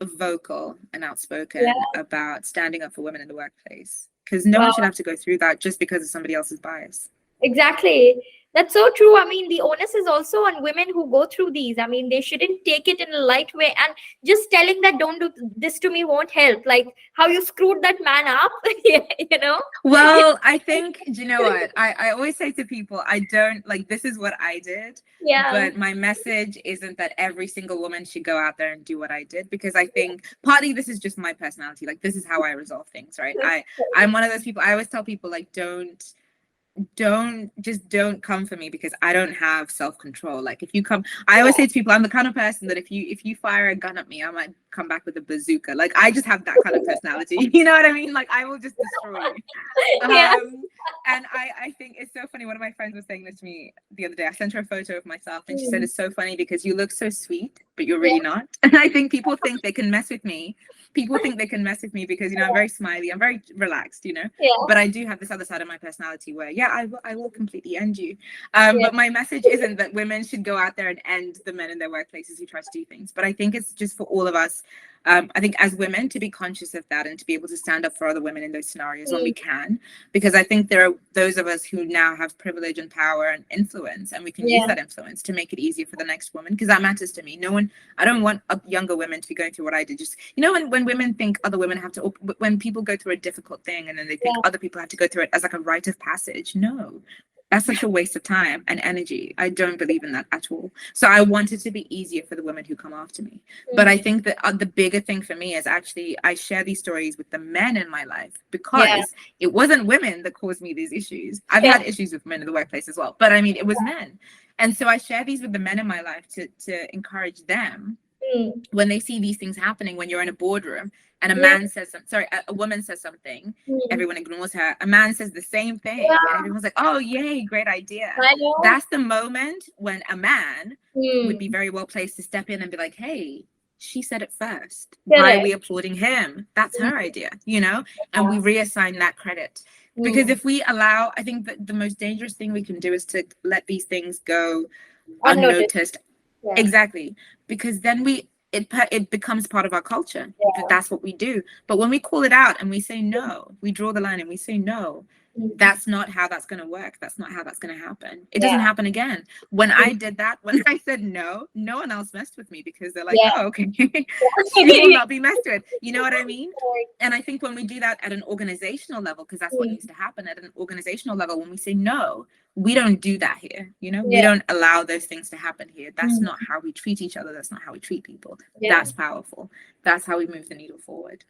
vocal and Yeah. outspoken about standing up for women in the workplace, because no one Wow. should have to go through that just because of somebody else's bias. Exactly. That's so true. I mean, the onus is also on women who go through these. I mean, they shouldn't take it in a light way. And just telling that don't do this to me won't help. Like how you screwed that man up, you know? Well, I think, do you know what? I always say to people, I don't like, this is what I did, Yeah. but my message isn't that every single woman should go out there and do what I did, because I think partly this is just my personality. Like, this is how I resolve things, right? I'm one of those people, I always tell people, like, don't come for me because I don't have self-control. Like, if you come, I always say to people, I'm the kind of person that if you fire a gun at me, I might come back with a bazooka. Like, I just have that kind of personality. You know what I mean? Like, I will just destroy you. Yeah. And I think it's so funny. One of my friends was saying this to me the other day. I sent her a photo of myself and she said, Mm. it's so funny because you look so sweet, but you're Yeah. really not. And I think people think they can mess with me. People think they can mess with me because, you know, I'm very smiley, I'm very relaxed, you know, Yeah. but I do have this other side of my personality where, yeah, I will completely end you. Yeah. But my message isn't that women should go out there and end the men in their workplaces who try to do things. But I think it's just for all of us. I think as women to be conscious of that and to be able to stand up for other women in those scenarios when we Mm. can, because I think there are those of us who now have privilege and power and influence, and we can use Yeah. that influence to make it easier for the next woman, because that matters to me. No one, I don't want younger women to be going through what I did. Just, you know, when women think other women have to, when people go through a difficult thing and then they think Yeah. other people have to go through it as like a rite of passage. No, that's such a waste of time and energy. I don't believe in that at all. So I want it to be easier for the women who come after me. But I Mm. think that the bigger thing for me is actually I share these stories with the men in my life, Yeah. because it wasn't women that caused me these issues. I've Yeah. had issues with men in the workplace as well, but I mean, it was men. And so I share these with the men in my life to encourage them Mm. when they see these things happening, when you're in a boardroom and a Yeah. man says a woman says something, Mm. everyone ignores her, a man says the same thing and Yeah. everyone's like, oh yay, great idea. I know. That's the moment when a man would be Mm. very well placed to step in and be like, hey, she said it first, why are Correct. we applauding him? That's Mm. her idea, you know. And we Yeah. reassign that credit, because Mm. if we allow, I think that the most dangerous thing we can do is to let these things go Unnoticed. unnoticed. Yeah. Exactly, because then it becomes part of our culture. Yeah. That's what we do. But when we call it out and we say no, we draw the line and we say no, Mm. that's not how that's going to work. That's not how that's going to happen. It Yeah. doesn't happen again. When Mm. I did that, when I said no, no one else messed with me, because they're like, Yeah. oh, okay, she will not be messed with. You know what I mean? And I think when we do that at an organizational level, because that's what Mm. needs to happen at an organizational level, when we say no, we don't do that here. You know, we Yeah. don't allow those things to happen here. That's Mm. not how we treat each other. That's not how we treat people. Yeah. That's powerful. That's how we move the needle forward.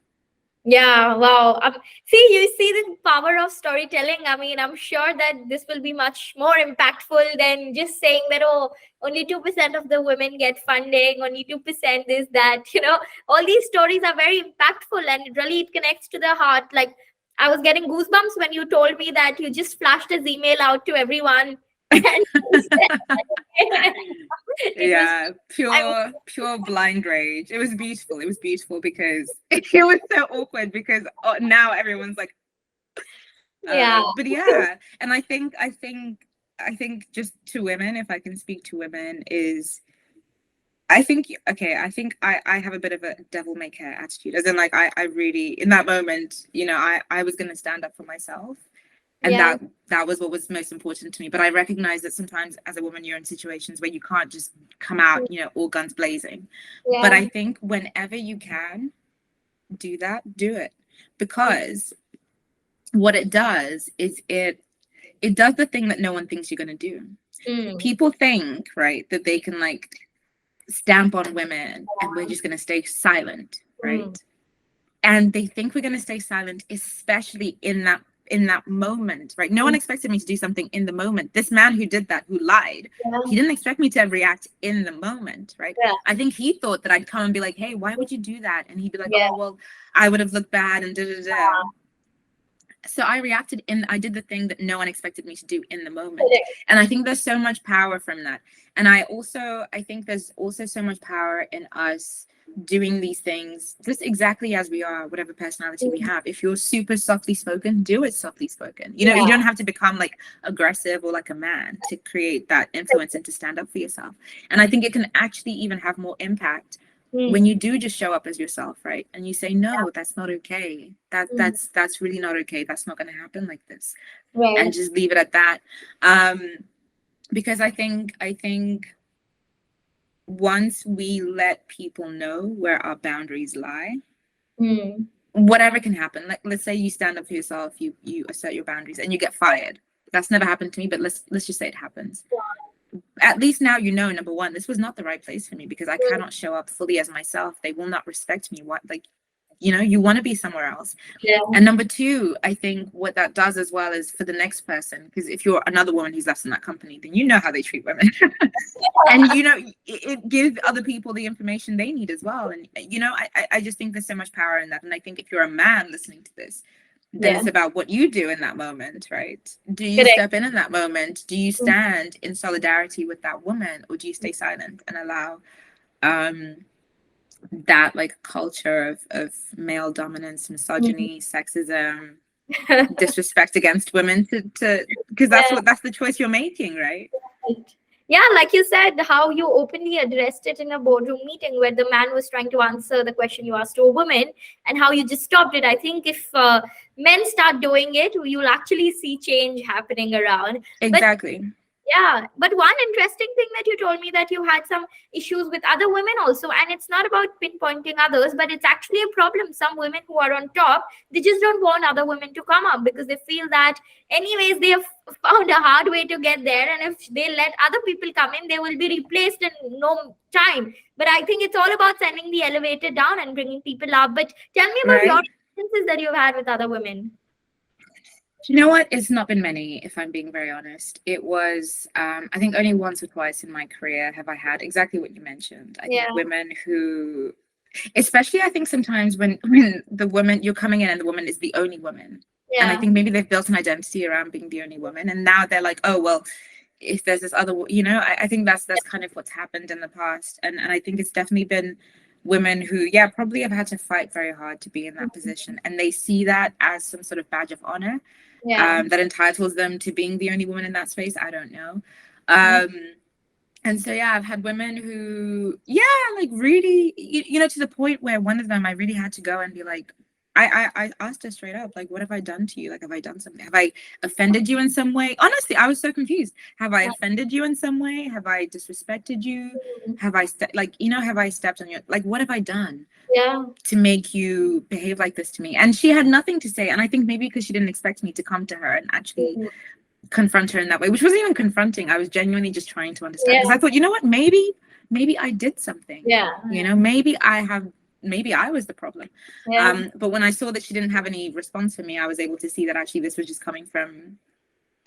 Yeah, wow. See, you see the power of storytelling. I mean, I'm sure that this will be much more impactful than just saying that, oh, only 2% of the women get funding, only 2% this, that, all these stories are very impactful and it connects to the heart. Like, I was getting goosebumps when you told me that you just flashed his email out to everyone. And it was, Yeah, I mean, pure blind rage. It was beautiful. It was beautiful because it was so awkward, because now everyone's like, yeah, but yeah. And I think just to women, if I can speak to women, is I think, okay, I have a bit of a devil may care attitude, as in, like, I really, in that moment, you know, I was going to stand up for myself. And Yeah. that was what was most important to me. But I recognize that sometimes as a woman, you're in situations where you can't just come out, all guns blazing. But Yeah. I think whenever you can do that, do it. Because what it does is it does the thing that no one thinks you're going to do. People think, right, that they can like stamp on women and we're just going to stay silent, right? And they think we're going to stay silent, especially in that moment, right? No one expected me to do something in the moment. This man who did that, who lied, he didn't expect me to react in the moment, right? Yeah. I think he thought that I'd come and be like, hey, why would you do that? And he'd be like, Yeah. oh, well, I would have looked bad and da-da-da. So I reacted I did the thing that no one expected me to do in the moment. And I think there's so much power from that. And I think there's also so much power in us doing these things just exactly as we are, whatever personality we have. If you're super softly spoken, do it softly spoken. You don't have to become like aggressive or like a man to create that influence and to stand up for yourself. And I think it can actually even have more impact when you do just show up as yourself, right? And you say, no, that's not okay. That's really not okay. That's not going to happen like this. Right. And just leave it at that. Because I think once we let people know where our boundaries lie, whatever can happen. Like, let's say you stand up for yourself, you assert your boundaries and you get fired. That's never happened to me, but let's just say it happens. At least now number one, this was not the right place for me because I cannot show up fully as myself. They will not respect me. You want to be somewhere else. Yeah. And number two, I think what that does as well is for the next person, because if you're another woman who's left in that company, then you know how they treat women. And it gives other people the information they need as well. And I just think there's so much power in that. And I think if you're a man listening to this, then it's about what you do in that moment, right? Do you step in that moment? Do you stand in solidarity with that woman, or do you stay silent and allow that like culture of male dominance, misogyny, sexism, disrespect against women to because that's the choice you're making, right? Yeah, like you said, how you openly addressed it in a boardroom meeting where the man was trying to answer the question you asked to a woman, and how you just stopped it. I think if men start doing it, you'll actually see change happening around. Exactly. Yeah, but one interesting thing that you told me, that you had some issues with other women also, and it's not about pinpointing others, but it's actually a problem. Some women who are on top, they just don't want other women to come up because they feel that anyways they have found a hard way to get there, and if they let other people come in, they will be replaced in no time. But I think it's all about sending the elevator down and bringing people up. But tell me about your experiences that you've had with other women. You know what? It's not been many, if I'm being very honest. It was, I think only once or twice in my career have I had exactly what you mentioned. I think women who, especially I think sometimes when the woman, you're coming in and the woman is the only woman. Yeah. And I think maybe they've built an identity around being the only woman. And now they're like, oh, well, if there's this other, I think that's kind of what's happened in the past. And I think it's definitely been women who, probably have had to fight very hard to be in that position. And they see that as some sort of badge of honor. That entitles them to being the only woman in that space. I don't know. And so, I've had women who, like really, to the point where one of them, I really had to go and be like, I asked her straight up, like, what have I done to you? Like, have I done something? Have I offended you in some way? Honestly, I was so confused. Have I offended you in some way? Have I disrespected you? Have I have I stepped on your, like, what have I done to make you behave like this to me? And she had nothing to say. And I think maybe because she didn't expect me to come to her and actually confront her in that way, which wasn't even confronting. I was genuinely just trying to understand, because I thought, you know what, maybe I did something. Maybe I was the problem. But when I saw that she didn't have any response for me, I was able to see that actually this was just coming from,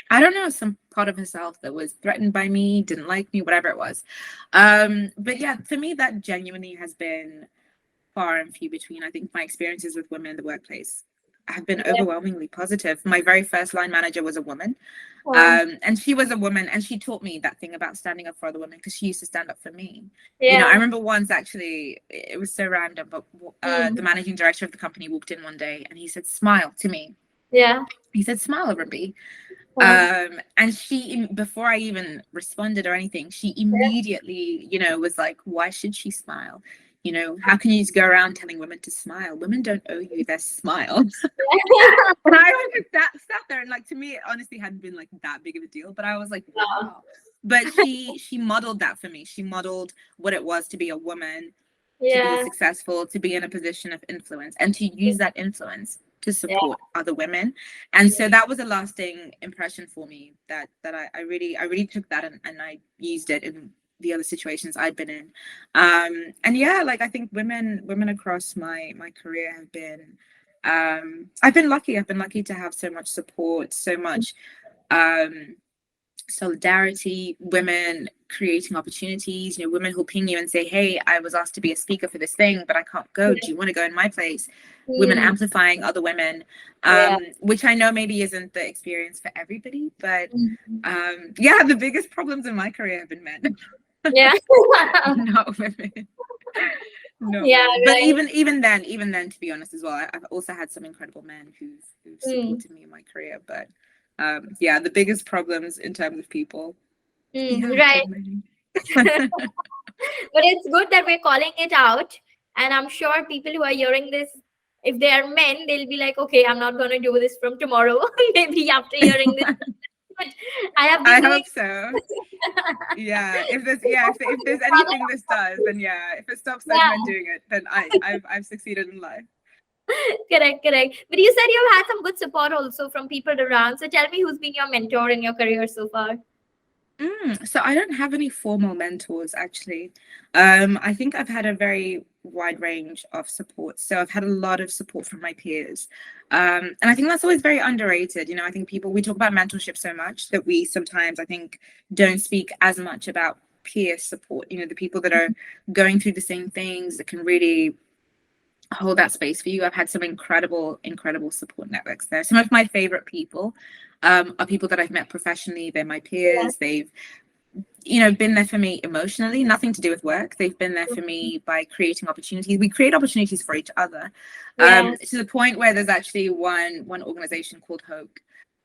I don't know, some part of herself that was threatened by me, didn't like me, whatever it was. But for me, that genuinely has been far and few between. I think my experiences with women in the workplace have been overwhelmingly positive. My very first line manager was a woman. And she was a woman, and she taught me that thing about standing up for other women, because she used to stand up for me. I remember once, actually, it was so random, but the managing director of the company walked in one day and he said, smile to me. He said, smile, Rumbi. And she, before I even responded or anything, she immediately, was like, why should she smile? You know, how can you just go around telling women to smile? Women don't owe you their smile. And I was that sat there, and like, to me, it honestly hadn't been like that big of a deal, but I was like, Yeah. wow. But she modeled that for me. She modeled what it was to be a woman, to be Yeah. successful, to be in a position of influence, and to use that influence to Yeah. support other women. And so that was a lasting impression for me, that I really took that, and I used it in the other situations I'd been in. And yeah, like, I think women across my career have been, I've been lucky. I've been lucky to have so much support, so much um solidarity, women creating opportunities, you know, women who ping you and say, hey, I was asked to be a speaker for this thing, but I can't go. Do you want to go in my place? Women Mm. amplifying other women, Yeah. which I know maybe isn't the experience for everybody, but Mhm. yeah, the biggest problems in my career have been men, Yeah. not women. Not Yeah, women. But right. even then, to be honest as well, I've also had some incredible men who've Mm. supported me in my career. But yeah, the biggest problems in terms of people, Mm. yeah, Right. women. But it's good that we're calling it out. And I'm sure people who are hearing this, if they are men, they'll be like, okay, I'm not going to do this from tomorrow. Maybe after hearing this. But I have I been doing hope so. Yeah, if there's anything this does, then yeah, if it stops those men Yeah, doing it, then I've succeeded in life. correct, correct. But you said you've had some good support also from people around. So tell me who's been your mentor in your career so far? So I don't have any formal mentors, actually. I think I've had a very wide range of support. So I've had a lot of support from my peers. And I think that's always very underrated. You know, I think we talk about mentorship so much that we sometimes, I think, don't speak as much about peer support. You know, the people that are going through the same things, that can really hold that space for you. I've had some incredible support networks there. Some of my favorite people are people that I've met professionally. They're my Yeah. peers. They've, you know, been there for me emotionally, nothing to do with work. They've been there for me by creating opportunities. We create opportunities for each other, Yeah. to the point where there's actually one organization called Hoke,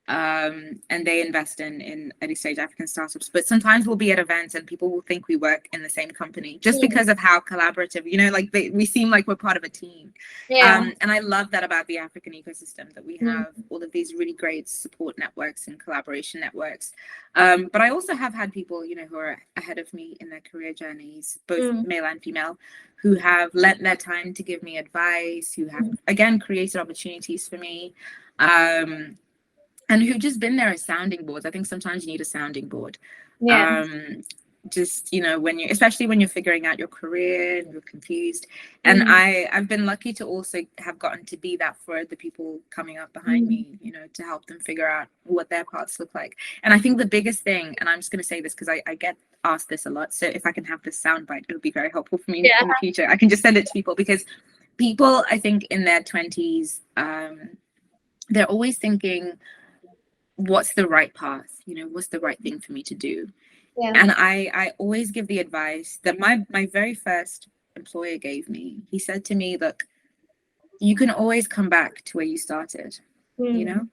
and they invest in early stage African startups. But sometimes we'll be at events and people will think we work in the same company just Mm. because of how collaborative, you know, like we seem like we're part of a team. Yeah. And I love that about the African ecosystem, that we Mm. have all of these really great support networks and collaboration networks. But I also have had people, you know, who are ahead of me in their career journeys, both Mm. male and female, who have lent their time to give me advice, who have, again, created opportunities for me. And who've just been there as sounding boards. I think sometimes you need a sounding board. Yeah. Just, you know, when you, especially when you're figuring out your career and you're confused. And Mm. I've been lucky to also have gotten to be that for the people coming up behind Mm. me, you know, to help them figure out what their paths look like. And I think the biggest thing, and I'm just going to say this because I get asked this a lot, so if I can have this soundbite, it would be very helpful for me Yeah. in the future. I can just send it to people, because people, I think, in their 20s, they're always thinking, what's the right path, you know, what's the right thing for me to do. Yeah. And I always give the advice that my very first employer gave me. He said to me, look, you can always come back to where you started. You Mm. know,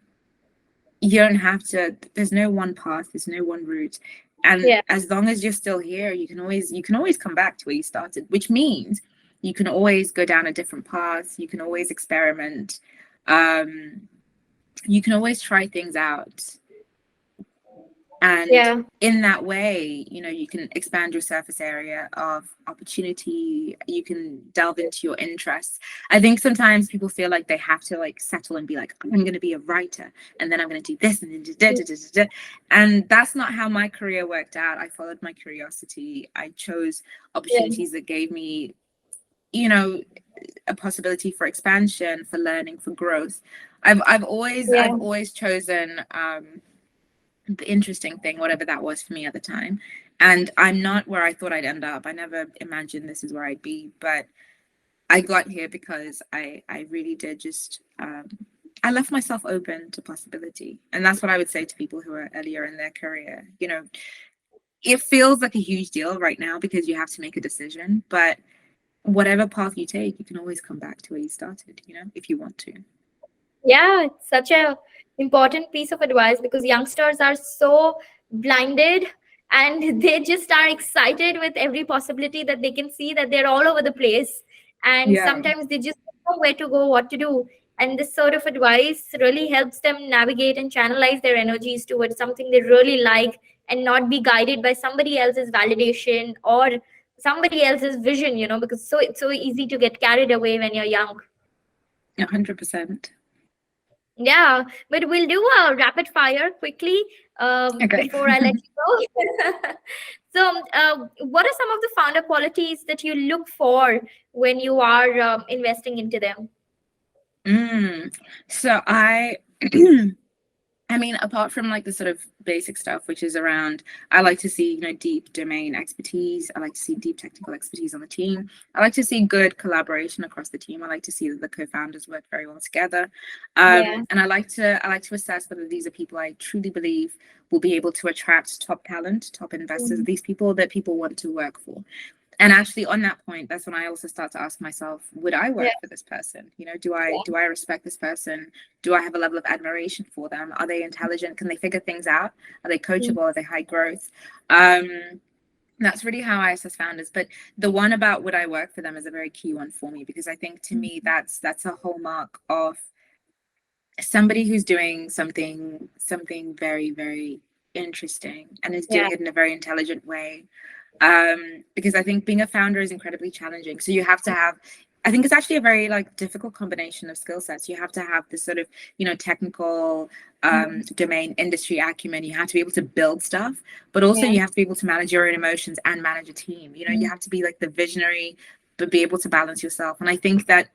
you don't have to, there's no one path, there's no one route. And Yeah. as long as you're still here, you can always come back to where you started, which means you can always go down a different path, you can always experiment, you can always try things out. And Yeah. in that way, you know, you can expand your surface area of opportunity, you can delve into your interests. I think sometimes people feel like they have to like settle and be like, I'm going to be a writer, and then I'm going to do this, and then and that's not how my career worked out. I followed my curiosity. I chose Yeah. opportunities that gave me, you know, a possibility for expansion, for learning, for growth. I've Yeah. always chosen the interesting thing, whatever that was for me at the time. And I'm not where I thought I'd end up. I never imagined this is where I'd be, but I got here because I really did just, I left myself open to possibility. And that's what I would say to people who are earlier in their career. You know, it feels like a huge deal right now because you have to make a decision, but whatever path you take, you can always come back to where you started, you know, if you want to. Yeah, it's such a important piece of advice because youngsters are so blinded and they just are excited with every possibility that they can see, that they're all over the place, and Yeah, sometimes they just don't know where to go, what to do. And this sort of advice really helps them navigate and channelize their energies towards something they really like, and not be guided by somebody else's validation or somebody else's vision, because it's so easy to get carried away when you're young. 100%. Yeah, but we'll do a rapid fire quickly, Okay. before I let you go. So, what are some of the founder qualities that you look for when you are investing into them? So I mean, apart from like the sort of basic stuff, which is around, I like to see, deep domain expertise. I like to see deep technical expertise on the team. I like to see good collaboration across the team. I like to see that the co-founders work very well together. Yeah. And I like to assess whether these are people I truly believe will be able to attract top talent, top investors, Mhm. these people that people want to work for. And actually on that point, that's when I also start to ask myself, would I Yeah. work for this person? Do I respect this person? Do I have a level of admiration for them? Are they intelligent? Can they figure things out? Are they Mm. coachable? Are they high growth? um that's really how I assess founders. But the one about would I work for them is a very key one for me, because I think to me that's a hallmark of somebody who's doing something very, very interesting and is Yeah. doing it in a very intelligent way. Because I think being a founder is incredibly challenging. So you have to have, I think it's actually a very like difficult combination of skill sets. You have to have this sort of, technical Mm. domain industry acumen. You have to be able to build stuff, but also Yeah. you have to be able to manage your own emotions and manage a team. You Mm. have to be like the visionary, but be able to balance yourself. And I think that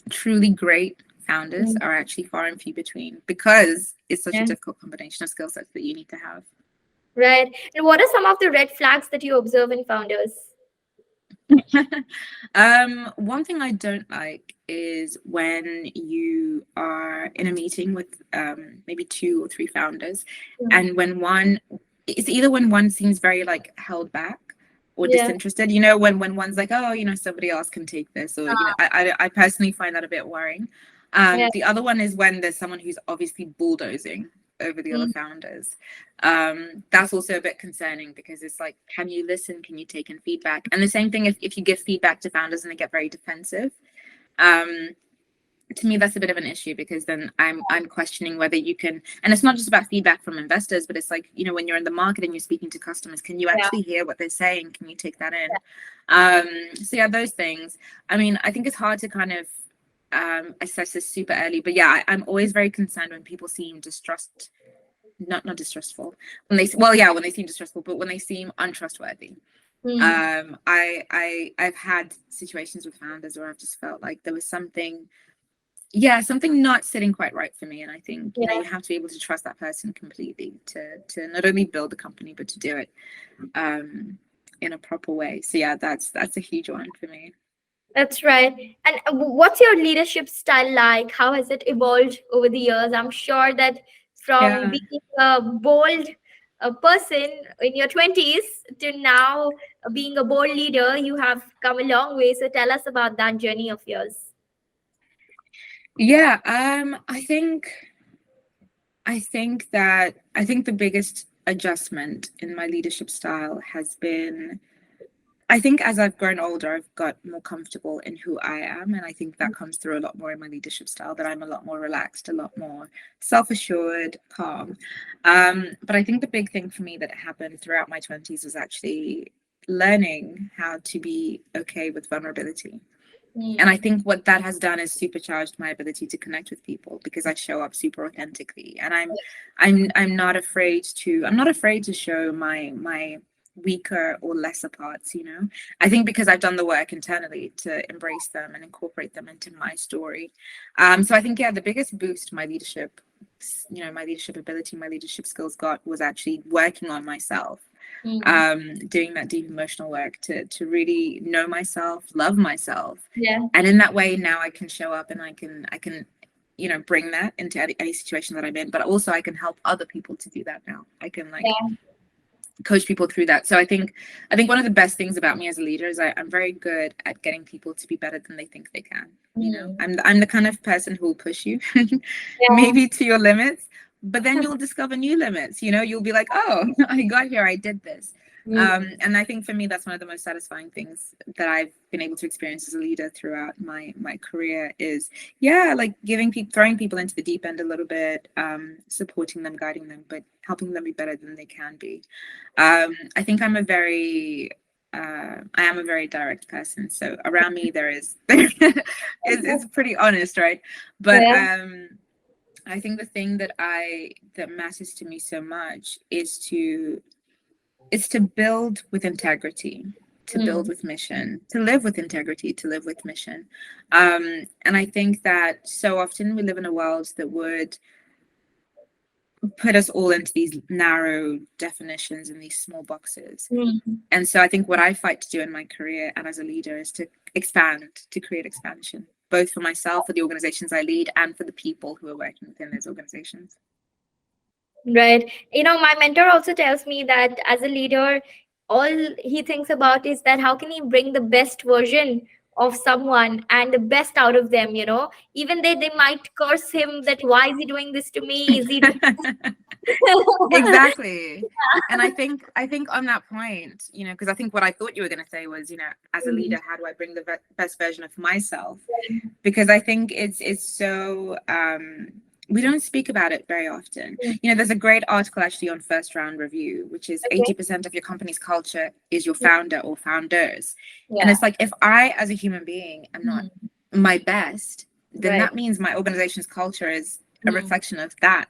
truly great founders Mm. are actually far and few between, because it's such a Yeah. difficult combination of skill sets that you need to have. Right. And what are some of the red flags that you observe in founders? One thing I don't like is when you are in a meeting with maybe two or three founders, Mm. and it's either when one seems very like held back or Yeah. disinterested, when one's like, oh, somebody else can take this, or I personally find that a bit worrying. Yeah. The other one is when there's someone who's obviously bulldozing over the other Mm. founders. That's also a bit concerning, because it's like, can you listen? Can you take in feedback? And the same thing if you give feedback to founders and they get very defensive. um to me, that's a bit of an issue, because then I'm questioning whether you can. And it's not just about feedback from investors, but it's like, when you're in the market and you're speaking to customers, can you Yeah. actually hear what they're saying? Can you take that in? So yeah, those things. I mean, I think it's hard to kind of assess this super early, but yeah, I'm always very concerned when people seem not distrustful, when they seem distrustful, but when they seem untrustworthy. Mm. I've had situations with founders where I've just felt like there was something not sitting quite right for me. And I think, Yeah. you have to be able to trust that person completely to not only build the company, but to do it in a proper way. So yeah, that's a huge one for me. That's right. And what's your leadership style like? How has it evolved over the years? I'm sure that from Yeah. being a bold person in your 20s to now being a bold leader, you have come a long way. So tell us about that journey of yours. Yeah. I think the biggest adjustment in my leadership style has been, I think as I've grown older, I've got more comfortable in who I am. And I think that comes through a lot more in my leadership style, that I'm a lot more relaxed, a lot more self-assured, calm. But I think the big thing for me that happened throughout my 20s was actually learning how to be okay with vulnerability. And I Mm. think what that has done is supercharged my ability to connect with people, because I show up super authentically. And I'm not afraid to show my weaker or lesser parts. I think because I've done the work internally to embrace them and incorporate them into my story. So I think, yeah, the biggest boost my leadership ability, my leadership skills got, was actually working on myself, Mm. doing that deep emotional work to really know myself, love myself. Yeah. And in that way, now I can show up, and I can bring that into any situation that I'm in. But also I can help other people to do that now. I can like Yeah. coach people through that. So I think one of the best things about me as a leader is I'm very good at getting people to be better than they think they can. Mm. I'm the kind of person who will push you Yeah. maybe to your limits, but then you'll discover new limits. You'll be like, oh, I got here, I did this. And I think for me, that's one of the most satisfying things that I've been able to experience as a leader throughout my career is, like throwing people into the deep end a little bit, supporting them, guiding them, but helping them be better than they can be. I think I am a very direct person. So around me, it's pretty honest, right? But I think the thing that matters to me so much is to build with integrity, to build with mission, to live with integrity, to live with mission. And I think that so often we live in a world that would put us all into these narrow definitions and these small boxes. And so I think what I fight to do in my career and as a leader is to expand, to create expansion, both for myself, for the organizations I lead, and for the people who are working within those organizations. Right. My mentor also tells me that as a leader, all he thinks about is that how can he bring the best version of someone and the best out of them, even they might curse him that why is he doing this to me? Is he Exactly. And I think on that point, because I think what I thought you were going to say was, as a leader, how do I bring the best version of myself? Because I think it's so we don't speak about it very often. There's a great article actually on First Round Review, which is 80% of your company's culture is your founder or founders. And it's like, if I, as a human being, am not my best, then that means my organization's culture is a reflection of that.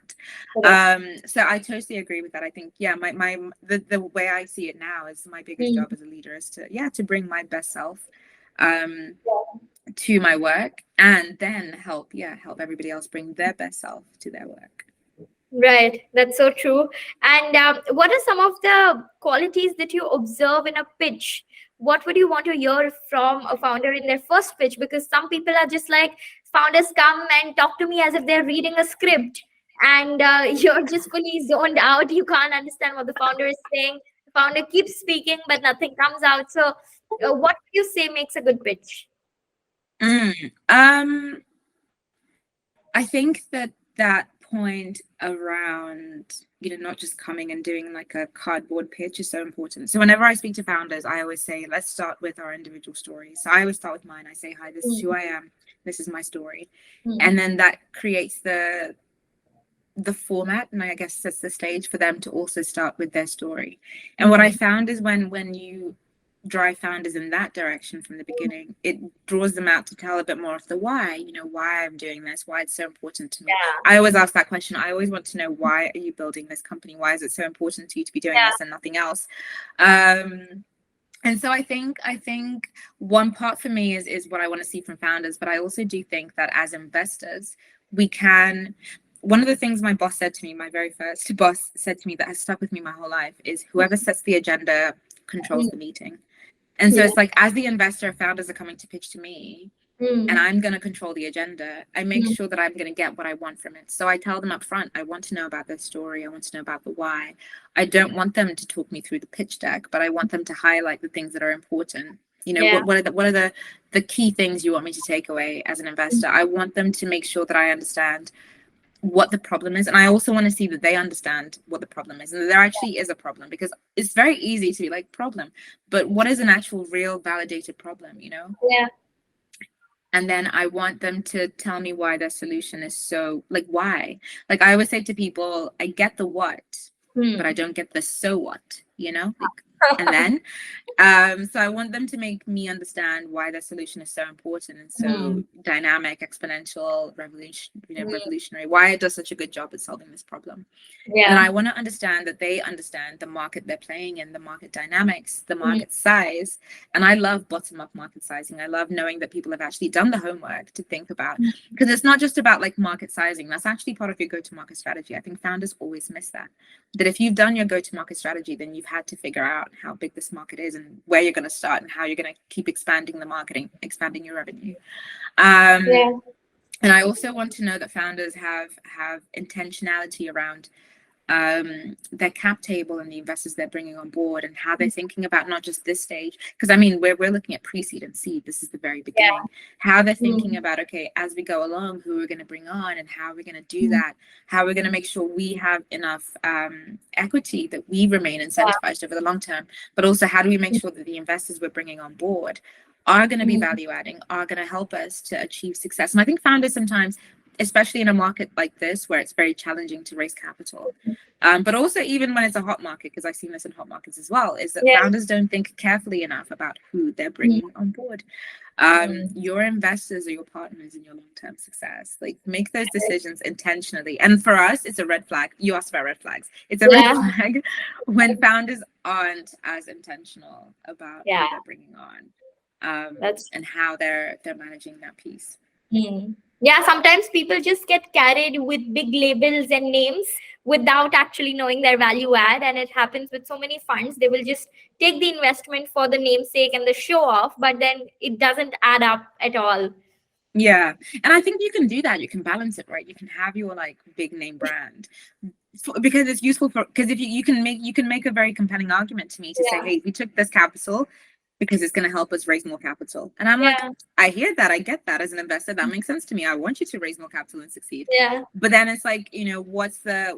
So I totally agree with that. I think, the way I see it now is my biggest job as a leader is to bring my best self to my work, and then help everybody else bring their best self to their work. Right, that's so true. And what are some of the qualities that you observe in a pitch? What would you want to hear from a founder in their first pitch? Because some people are just like, founders come and talk to me as if they're reading a script, and you're just fully zoned out. You can't understand what the founder is saying. The founder keeps speaking, but nothing comes out. So, what do you say makes a good pitch? I think that point around, not just coming and doing like a cardboard pitch is so important. So whenever I speak to founders, I always say, let's start with our individual stories. So I always start with mine. I say, hi, this is who I am. This is my story. And then that creates the format, and I guess sets the stage for them to also start with their story. And what I found is when you drive founders in that direction from the beginning, it draws them out to tell a bit more of the why, why I'm doing this, why it's so important to me. I always ask that question. I always want to know, why are you building this company? Why is it so important to you to be doing this and nothing else? And so I think one part for me is what I want to see from founders, but I also do think that as investors, we can. One of the things my boss said to me, my very first boss said to me, that has stuck with me my whole life, is whoever sets the agenda controls the meeting. And so it's like, as the investor, founders are coming to pitch to me, and I'm going to control the agenda. I make sure that I'm going to get what I want from it. So I tell them up front, I want to know about their story. I want to know about the why. I don't want them to talk me through the pitch deck, but I want them to highlight the things that are important. What are the key things you want me to take away as an investor? I want them to make sure that I understand what the problem is, and I also want to see that they understand what the problem is, and that there actually is a problem, because it's very easy to be like, problem, but what is an actual real validated problem? And then I want them to tell me why their solution is so, like, why. Like, I always say to people, I get the what, but I don't get the so what, and then so I want them to make me understand why their solution is so important and so dynamic, exponential, revolutionary, why it does such a good job at solving this problem. And I want to understand that they understand the market they're playing in, the market dynamics, the market size. And I love bottom-up market sizing. I love knowing that people have actually done the homework to think about, because it's not just about like market sizing. That's actually part of your go-to-market strategy. I think founders always miss that if you've done your go-to-market strategy, then you've had to figure out how big this market is and where you're going to start and how you're going to keep expanding the marketing, expanding your revenue. And I also want to know that founders have intentionality around their cap table and the investors they're bringing on board, and how they're thinking about not just this stage, because I mean we're looking at pre-seed and seed, this is the very Yeah. beginning, how they're thinking about, okay, as we go along, who we're going to bring on and how we're going to do that, how we're going to make sure we have enough equity that we remain incentivized over the long term, but also how do we make sure that the investors we're bringing on board are going to be value adding, are going to help us to achieve success. And I think founders sometimes, especially in a market like this where it's very challenging to raise capital, but also even when it's a hot market, because I've seen this in hot markets as well, is that founders don't think carefully enough about who they're bringing on board. Your investors are your partners in your long-term success. Like, make those decisions intentionally. And for us, it's a red flag. You asked about red flags. It's a red flag when founders aren't as intentional about who they're bringing on, and how they're managing that piece. Yeah, sometimes people just get carried with big labels and names without actually knowing their value add, and it happens with so many funds. They will just take the investment for the namesake and the show off, but then it doesn't add up at all. Yeah, and I think you can do that. You can balance it, right? You can have your like big name brand, because it's useful for, because if you can make a very compelling argument to me to say, hey, we took this capital because it's going to help us raise more capital. And I'm like, I hear that, I get that. As an investor, that makes sense to me. I want you to raise more capital and succeed. But then it's like, you know, what's the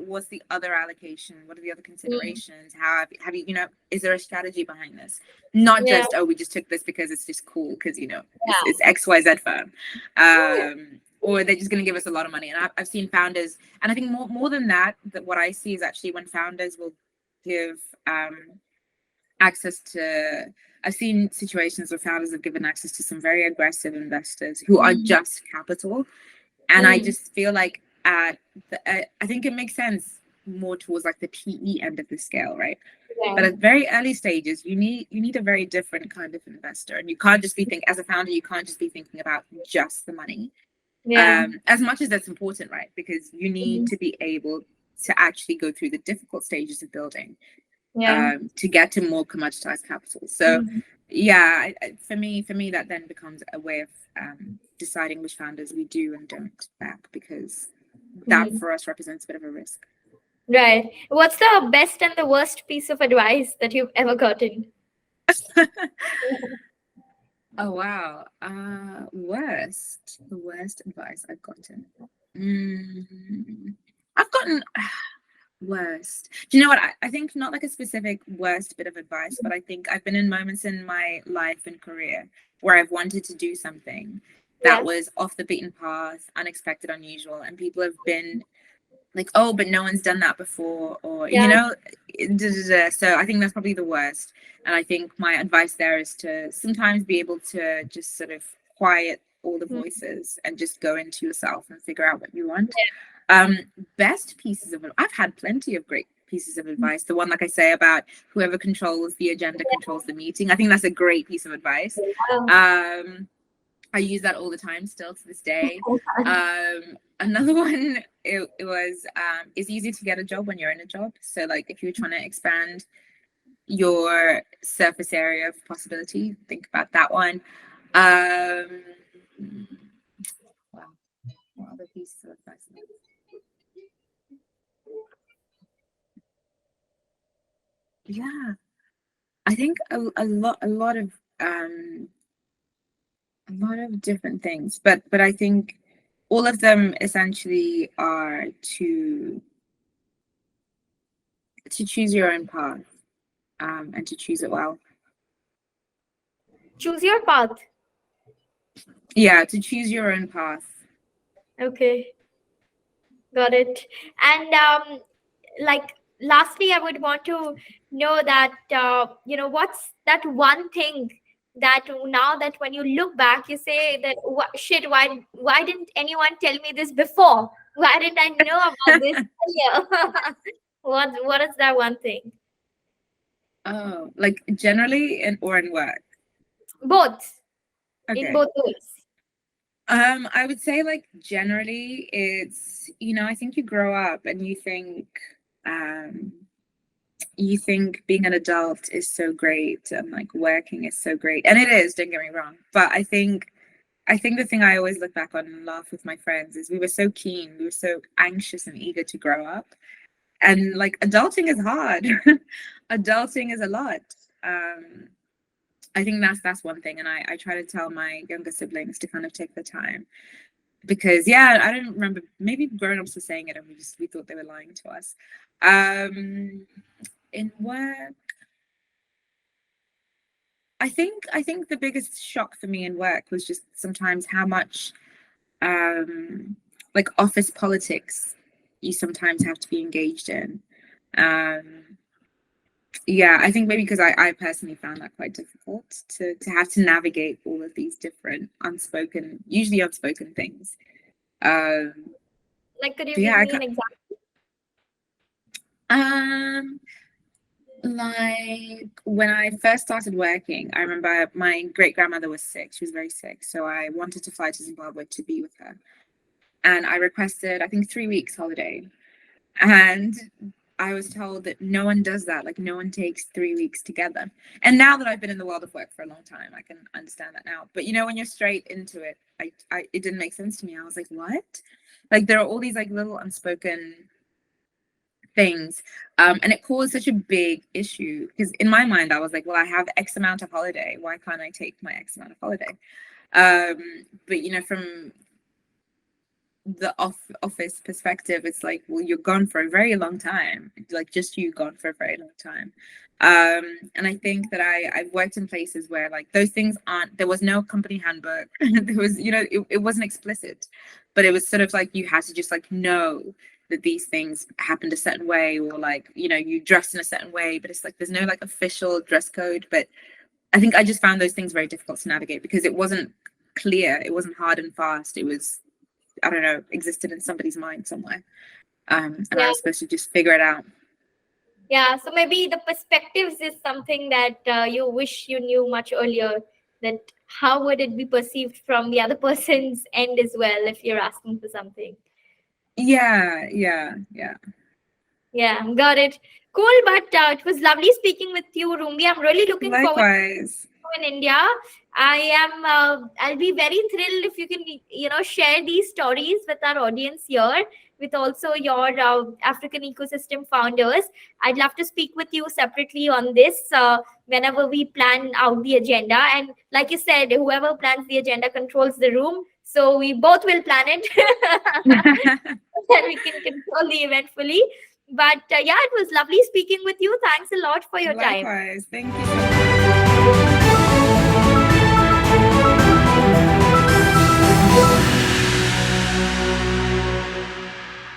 other allocation? What are the other considerations? How have you, you know, is there a strategy behind this? Not just, oh, we just took this because it's just cool, because, you know, it's XYZ firm. Or they're just going to give us a lot of money. And I've seen founders, and I think more than that, that what I see is actually when founders will give access to, I've seen situations where founders have given access to some very aggressive investors who are just capital. And I just feel like I think it makes sense more towards like the PE end of the scale, right? But at very early stages, you need a very different kind of investor. And you can't just be as a founder, you can't just be thinking about just the money. As much as that's important, right? Because you need to be able to actually go through the difficult stages of building to get to more commoditized capital. So for me that then becomes a way of deciding which founders we do and don't back, because that for us represents a bit of a risk. Right. What's the best and the worst piece of advice that you've ever gotten? Oh wow. The worst advice I've gotten. I've gotten worst. Do you know what? I think not like a specific worst bit of advice, but I think I've been in moments in my life and career where I've wanted to do something that was off the beaten path, unexpected, unusual, and people have been like, oh, but no one's done that before, or you know, so I think that's probably the worst. And I think my advice there is to sometimes be able to just sort of quiet all the voices and just go into yourself and figure out what you want. Best pieces of, I've had plenty of great pieces of advice. The one, like I say, about whoever controls the agenda controls the meeting. I think that's a great piece of advice. I use that all the time still to this day. Another one, it was it's easy to get a job when you're in a job. So like if you're trying to expand your surface area of possibility, think about that one. Wow, what other pieces of advice? Yeah, I think a lot of different things, but I think all of them essentially are to choose your own path, and to choose it well. Choose your path. Yeah, to choose your own path. Okay, got it. And like lastly, I would want to know that you know, what's that one thing that now that when you look back you say that shit, why didn't anyone tell me this before? Why didn't I know about this earlier? What is that one thing? Oh, like generally or in work? Both. Okay. In both ways. I would say like generally it's, you know, I think you grow up and you think being an adult is so great and like working is so great, and it is, don't get me wrong, but I think the thing I always look back on and laugh with my friends is we were so keen, we were so anxious and eager to grow up, And like adulting is hard. Adulting is a lot. um I think that's one thing, and I try to tell my younger siblings to kind of take the time, because yeah, I don't remember, maybe grown-ups were saying it and we thought they were lying to us. In work, I think the biggest shock for me in work was just sometimes how much like office politics you sometimes have to be engaged in. um yeah, I think maybe because I personally found that quite difficult to have to navigate all of these different usually unspoken things. um Like, could you but give yeah, me an example? um like when I first started working, I remember my great grandmother was sick. She was very sick, so I wanted to fly to Zimbabwe to be with her, and I requested, I think, 3 weeks holiday. And I was told that no one does that. Like, no one takes 3 weeks together. And now that I've been in the world of work for a long time, I can understand that now. But when you're straight into it, it didn't make sense to me. I was like, what? Like, there are all these like little unspoken things. And it caused such a big issue, because in my mind I was like, well, I have X amount of holiday, why can't I take my X amount of holiday? But from the office perspective, it's like, well, you're gone for a very long time, like just you gone for a very long time. And I think that I've worked in places where like those things aren't, there was no company handbook. There was, it wasn't explicit, but it was sort of like you had to just like know that these things happened a certain way, or like you dress in a certain way, but it's like there's no like official dress code. But I think I just found those things very difficult to navigate, because it wasn't clear, it wasn't hard and fast, it was, I don't know, existed in somebody's mind somewhere. And I Yeah. was supposed to just figure it out. Yeah, so maybe the perspectives is something that you wish you knew much earlier. That how would it be perceived from the other person's end as well if you're asking for something. Yeah, yeah, yeah. Yeah, got it. Cool, but it was lovely speaking with you, Rumbi. I'm really looking forward Likewise. in India. I'll be very thrilled if you can, share these stories with our audience here, with also your African ecosystem founders. I'd love to speak with you separately on this whenever we plan out the agenda. And like you said, whoever plans the agenda controls the room. So we both will plan it. And we can control the event fully. But yeah, it was lovely speaking with you. Thanks a lot for your time. Likewise. Thank you so much.